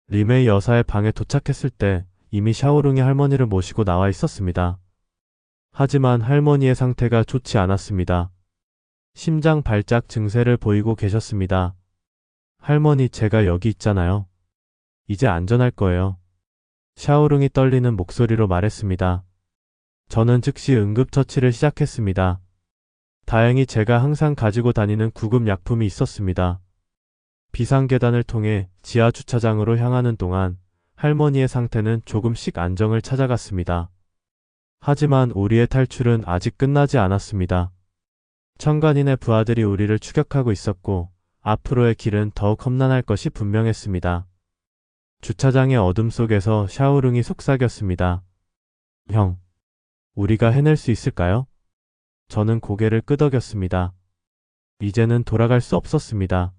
리메이 여사의 방에 도착했을 때 이미 샤오룽이 할머니를 모시고 나와 있었습니다. 하지만 할머니의 상태가 좋지 않았습니다. 심장 발작 증세를 보이고 계셨습니다. 할머니, 제가 여기 있잖아요. 이제 안전할 거예요. 샤오룽이 떨리는 목소리로 말했습니다. 저는 즉시 응급처치를 시작했습니다. 다행히 제가 항상 가지고 다니는 구급 약품이 있었습니다. 비상계단을 통해 지하 주차장으로 향하는 동안 할머니의 상태는 조금씩 안정을 찾아갔습니다. 하지만 우리의 탈출은 아직 끝나지 않았습니다. 청관인의 부하들이 우리를 추격하고 있었고 앞으로의 길은 더욱 험난할 것이 분명했습니다. 주차장의 어둠 속에서 샤오룽이 속삭였습니다. 형, 우리가 해낼 수 있을까요? 저는 고개를 끄덕였습니다. 이제는 돌아갈 수 없었습니다.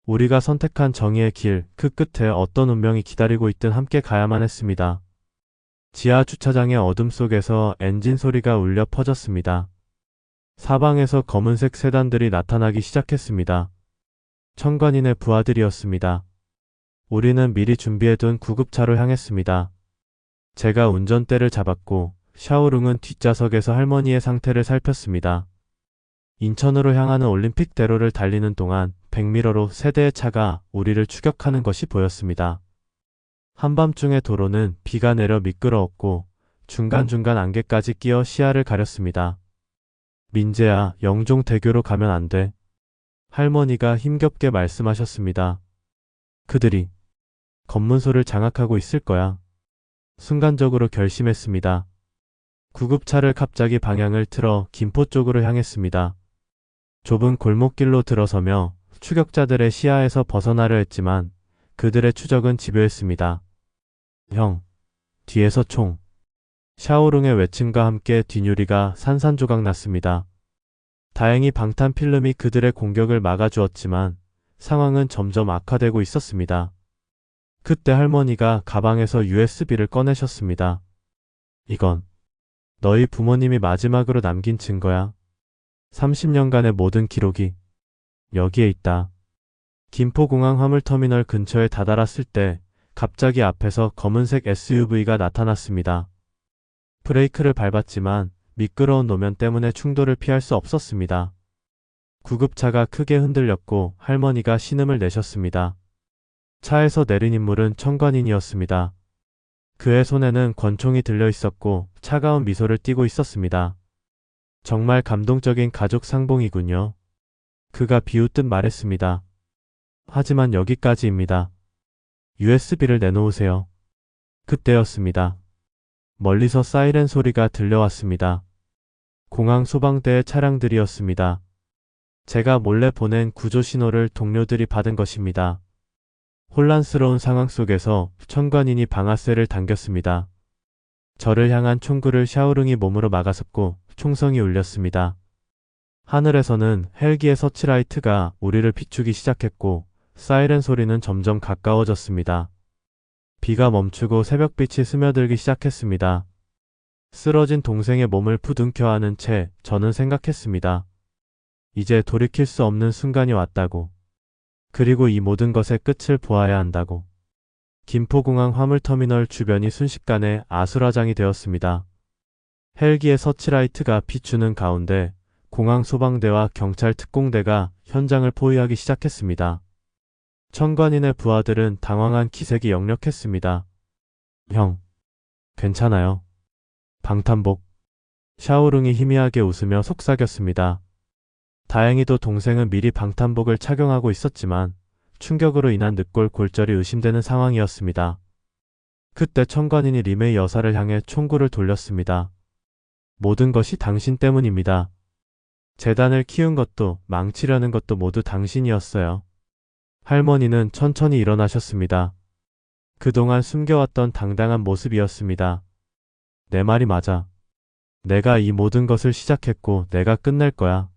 우리가 선택한 정의의 길, 그 끝에 어떤 운명이 기다리고 있든 함께 가야만 했습니다. 지하 주차장의 어둠 속에서 엔진 소리가 울려 퍼졌습니다. 사방에서 검은색 세단들이 나타나기 시작했습니다. 청관인의 부하들이었습니다. 우리는 미리 준비해둔 구급차로 향했습니다. 제가 운전대를 잡았고 샤오룽은 뒷좌석에서 할머니의 상태를 살폈습니다. 인천으로 향하는 올림픽대로를 달리는 동안 백미러로 세 대의 차가 우리를 추격하는 것이 보였습니다. 한밤중의 도로는 비가 내려 미끄러웠고 중간중간 안개까지 끼어 시야를 가렸습니다. 민재야, 영종대교로 가면 안 돼. 할머니가 힘겹게 말씀하셨습니다. 그들이 검문소를 장악하고 있을 거야. 순간적으로 결심했습니다. 구급차를 갑자기 방향을 틀어 김포 쪽으로 향했습니다. 좁은 골목길로 들어서며 추격자들의 시야에서 벗어나려 했지만 그들의 추적은 집요했습니다. 형, 뒤에서 총. 샤오룽의 외침과 함께 뒷유리가 산산조각 났습니다. 다행히 방탄 필름이 그들의 공격을 막아주었지만 상황은 점점 악화되고 있었습니다. 그때 할머니가 가방에서 USB를 꺼내셨습니다. 이건 너희 부모님이 마지막으로 남긴 증거야. 30년간의 모든 기록이 여기에 있다. 김포공항 화물터미널 근처에 다다랐을 때 갑자기 앞에서 검은색 SUV가 나타났습니다. 브레이크를 밟았지만 미끄러운 노면 때문에 충돌을 피할 수 없었습니다. 구급차가 크게 흔들렸고 할머니가 신음을 내셨습니다. 차에서 내린 인물은 청관인이었습니다. 그의 손에는 권총이 들려 있었고 차가운 미소를 띠고 있었습니다. 정말 감동적인 가족 상봉이군요. 그가 비웃듯 말했습니다. 하지만 여기까지입니다. USB를 내놓으세요. 그때였습니다. 멀리서 사이렌 소리가 들려왔습니다. 공항 소방대의 차량들이었습니다. 제가 몰래 보낸 구조 신호를 동료들이 받은 것입니다. 혼란스러운 상황 속에서 청관인이 방아쇠를 당겼습니다. 저를 향한 총구를 샤오룽이 몸으로 막아섰고 총성이 울렸습니다. 하늘에서는 헬기의 서치라이트가 우리를 비추기 시작했고 사이렌 소리는 점점 가까워졌습니다. 비가 멈추고 새벽빛이 스며들기 시작했습니다. 쓰러진 동생의 몸을 부둥켜 안은 채 저는 생각했습니다. 이제 돌이킬 수 없는 순간이 왔다고. 그리고 이 모든 것의 끝을 보아야 한다고. 김포공항 화물터미널 주변이 순식간에 아수라장이 되었습니다. 헬기의 서치라이트가 비추는 가운데 공항 소방대와 경찰 특공대가 현장을 포위하기 시작했습니다. 청관인의 부하들은 당황한 기색이 역력했습니다. 형, 괜찮아요. 방탄복. 샤오룽이 희미하게 웃으며 속삭였습니다. 다행히도 동생은 미리 방탄복을 착용하고 있었지만 충격으로 인한 늑골 골절이 의심되는 상황이었습니다. 그때 청관인이 리메이 여사를 향해 총구를 돌렸습니다. 모든 것이 당신 때문입니다. 재단을 키운 것도 망치려는 것도 모두 당신이었어요. 할머니는 천천히 일어나셨습니다. 그동안 숨겨왔던 당당한 모습이었습니다. 내 말이 맞아. 내가 이 모든 것을 시작했고 내가 끝낼 거야.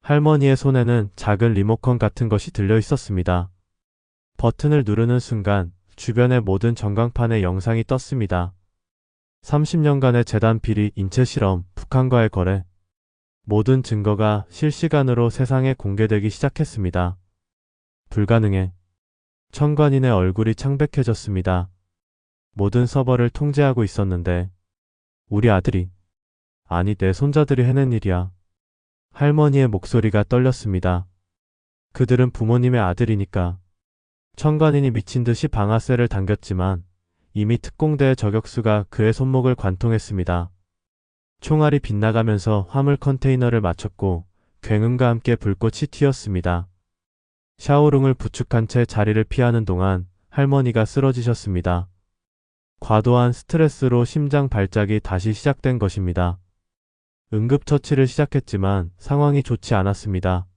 할머니의 손에는 작은 리모컨 같은 것이 들려 있었습니다. 버튼을 누르는 순간 주변의 모든 전광판에 영상이 떴습니다. 30년간의 재단 비리, 인체 실험, 북한과의 거래. 모든 증거가 실시간으로 세상에 공개되기 시작했습니다. 불가능해. 청관인의 얼굴이 창백해졌습니다. 모든 서버를 통제하고 있었는데 우리 아들이, 아니 내 손자들이 해낸 일이야. 할머니의 목소리가 떨렸습니다. 그들은 부모님의 아들이니까. 청관인이 미친 듯이 방아쇠를 당겼지만 이미 특공대의 저격수가 그의 손목을 관통했습니다. 총알이 빗나가면서 화물 컨테이너를 맞췄고 굉음과 함께 불꽃이 튀었습니다. 샤오룽을 부축한 채 자리를 피하는 동안 할머니가 쓰러지셨습니다. 과도한 스트레스로 심장 발작이 다시 시작된 것입니다. 응급처치를 시작했지만 상황이 좋지 않았습니다.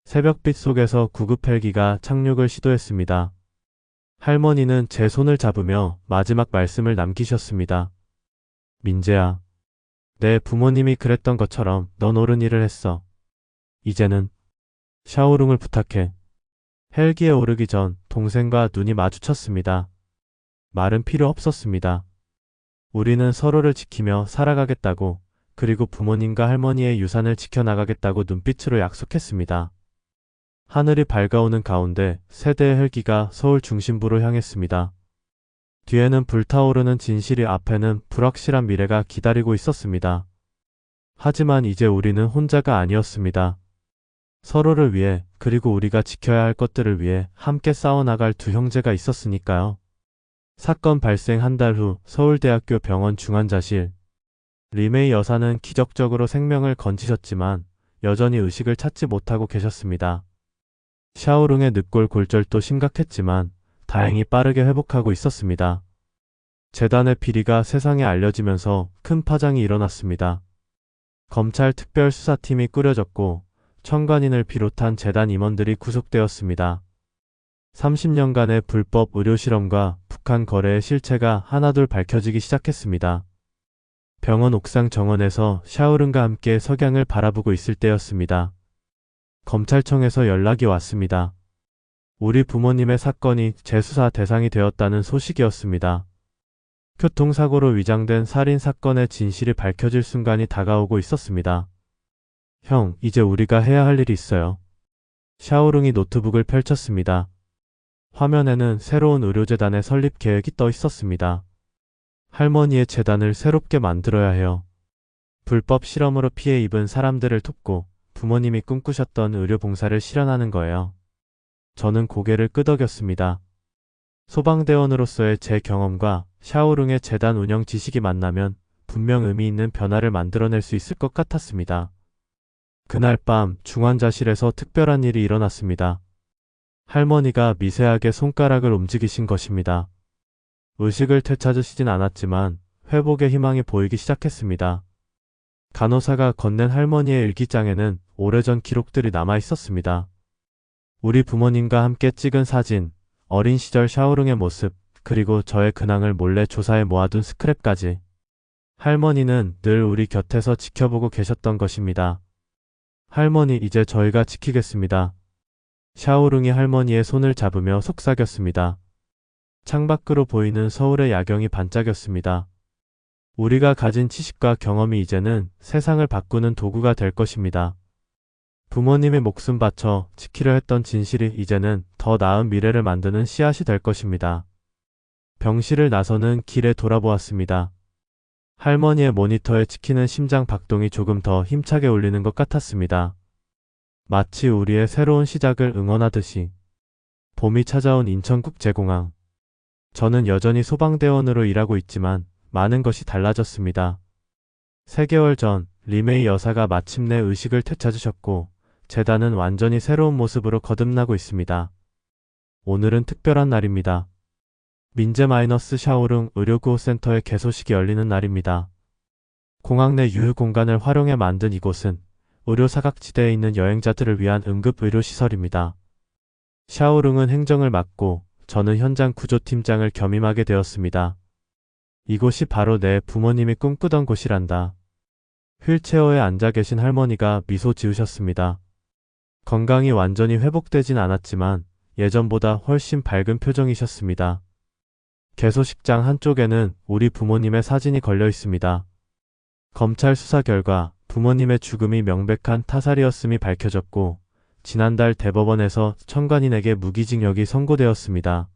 새벽빛 속에서 구급 헬기가 착륙을 시도했습니다. 할머니는 제 손을 잡으며 마지막 말씀을 남기셨습니다. 민재야, 내 부모님이 그랬던 것처럼 넌 옳은 일을 했어. 이제는 샤오룽을 부탁해. 헬기에 오르기 전 동생과 눈이 마주쳤습니다. 말은 필요 없었습니다. 우리는 서로를 지키며 살아가겠다고, 그리고 부모님과 할머니의 유산을 지켜나가겠다고 눈빛으로 약속했습니다. 하늘이 밝아오는 가운데 세 대의 헬기가 서울 중심부로 향했습니다. 뒤에는 불타오르는 진실이, 앞에는 불확실한 미래가 기다리고 있었습니다. 하지만 이제 우리는 혼자가 아니었습니다. 서로를 위해, 그리고 우리가 지켜야 할 것들을 위해 함께 싸워나갈 두 형제가 있었으니까요. 사건 발생 한 달 후 서울대학교 병원 중환자실. 리메이 여사는 기적적으로 생명을 건지셨지만 여전히 의식을 찾지 못하고 계셨습니다. 샤오룽의 늑골 골절도 심각했지만 다행히 빠르게 회복하고 있었습니다. 재단의 비리가 세상에 알려지면서 큰 파장이 일어났습니다. 검찰 특별수사팀이 꾸려졌고 청관인을 비롯한 재단 임원들이 구속되었습니다. 30년간의 불법 의료실험과 북한 거래의 실체가 하나둘 밝혀지기 시작했습니다. 병원 옥상 정원에서 샤오른과 함께 석양을 바라보고 있을 때였습니다. 검찰청에서 연락이 왔습니다. 우리 부모님의 사건이 재수사 대상이 되었다는 소식이었습니다. 교통사고로 위장된 살인사건의 진실이 밝혀질 순간이 다가오고 있었습니다. 형, 이제 우리가 해야 할 일이 있어요. 샤오룽이 노트북을 펼쳤습니다. 화면에는 새로운 의료재단의 설립 계획이 떠 있었습니다. 할머니의 재단을 새롭게 만들어야 해요. 불법 실험으로 피해 입은 사람들을 돕고 부모님이 꿈꾸셨던 의료봉사를 실현하는 거예요. 저는 고개를 끄덕였습니다. 소방대원으로서의 제 경험과 샤오룽의 재단 운영 지식이 만나면 분명 의미 있는 변화를 만들어낼 수 있을 것 같았습니다. 그날 밤 중환자실에서 특별한 일이 일어났습니다. 할머니가 미세하게 손가락을 움직이신 것입니다. 의식을 되찾으시진 않았지만 회복의 희망이 보이기 시작했습니다. 간호사가 건넨 할머니의 일기장에는 오래전 기록들이 남아 있었습니다. 우리 부모님과 함께 찍은 사진, 어린 시절 샤오룽의 모습, 그리고 저의 근황을 몰래 조사해 모아둔 스크랩까지. 할머니는 늘 우리 곁에서 지켜보고 계셨던 것입니다. 할머니, 이제 저희가 지키겠습니다. 샤오룽이 할머니의 손을 잡으며 속삭였습니다. 창밖으로 보이는 서울의 야경이 반짝였습니다. 우리가 가진 지식과 경험이 이제는 세상을 바꾸는 도구가 될 것입니다. 부모님의 목숨 바쳐 지키려 했던 진실이 이제는 더 나은 미래를 만드는 씨앗이 될 것입니다. 병실을 나서는 길에 돌아보았습니다. 할머니의 모니터에 찍히는 심장 박동이 조금 더 힘차게 울리는 것 같았습니다. 마치 우리의 새로운 시작을 응원하듯이. 봄이 찾아온 인천국제공항. 저는 여전히 소방대원으로 일하고 있지만 많은 것이 달라졌습니다. 3개월 전 리메이 여사가 마침내 의식을 되찾으셨고 재단은 완전히 새로운 모습으로 거듭나고 있습니다. 오늘은 특별한 날입니다. 민재-샤오룽 의료구호센터의 개소식이 열리는 날입니다. 공항 내 유휴 공간을 활용해 만든 이곳은 의료사각지대에 있는 여행자들을 위한 응급의료시설입니다. 샤오룽은 행정을 맡고 저는 현장 구조팀장을 겸임하게 되었습니다. 이곳이 바로 내 부모님이 꿈꾸던 곳이란다. 휠체어에 앉아 계신 할머니가 미소 지으셨습니다. 건강이 완전히 회복되진 않았지만 예전보다 훨씬 밝은 표정이셨습니다. 개소식장 한쪽에는 우리 부모님의 사진이 걸려 있습니다. 검찰 수사 결과 부모님의 죽음이 명백한 타살이었음이 밝혀졌고 지난달 대법원에서 청관인에게 무기징역이 선고되었습니다.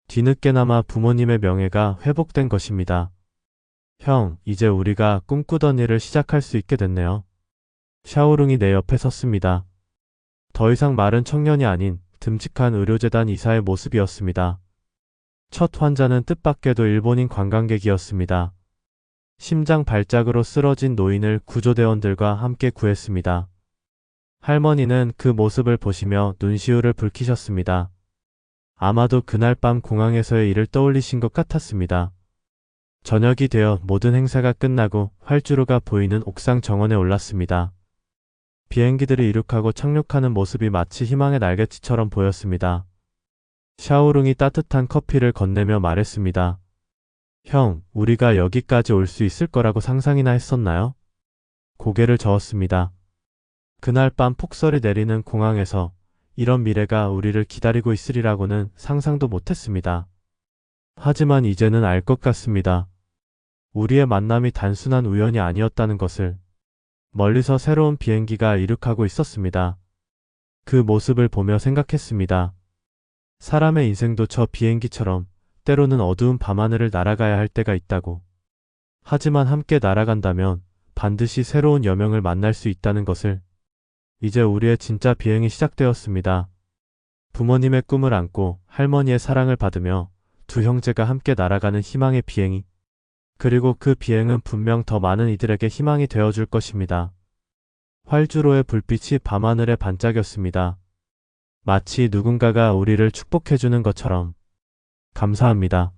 뒤늦게나마 부모님의 명예가 회복된 것입니다. 형, 이제 우리가 꿈꾸던 일을 시작할 수 있게 됐네요. 샤오룽이 내 옆에 섰습니다. 더 이상 마른 청년이 아닌 듬직한 의료재단 이사의 모습이었습니다. 첫 환자는 뜻밖에도 일본인 관광객이었습니다. 심장 발작으로 쓰러진 노인을 구조대원들과 함께 구했습니다. 할머니는 그 모습을 보시며 눈시울을 붉히셨습니다. 아마도 그날 밤 공항에서의 일을 떠올리신 것 같았습니다. 저녁이 되어 모든 행사가 끝나고 활주로가 보이는 옥상 정원에 올랐습니다. 비행기들이 이륙하고 착륙하는 모습이 마치 희망의 날갯짓처럼 보였습니다. 샤오룽이 따뜻한 커피를 건네며 말했습니다. 형, 우리가 여기까지 올 수 있을 거라고 상상이나 했었나요? 고개를 저었습니다. 그날 밤 폭설이 내리는 공항에서 이런 미래가 우리를 기다리고 있으리라고는 상상도 못했습니다. 하지만 이제는 알 것 같습니다. 우리의 만남이 단순한 우연이 아니었다는 것을. 멀리서 새로운 비행기가 이륙하고 있었습니다. 그 모습을 보며 생각했습니다. 사람의 인생도 저 비행기처럼 때로는 어두운 밤하늘을 날아가야 할 때가 있다고. 하지만 함께 날아간다면 반드시 새로운 여명을 만날 수 있다는 것을. 이제 우리의 진짜 비행이 시작되었습니다. 부모님의 꿈을 안고 할머니의 사랑을 받으며 두 형제가 함께 날아가는 희망의 비행이. 그리고 그 비행은 분명 더 많은 이들에게 희망이 되어줄 것입니다. 활주로의 불빛이 밤하늘에 반짝였습니다. 마치 누군가가 우리를 축복해주는 것처럼. 감사합니다.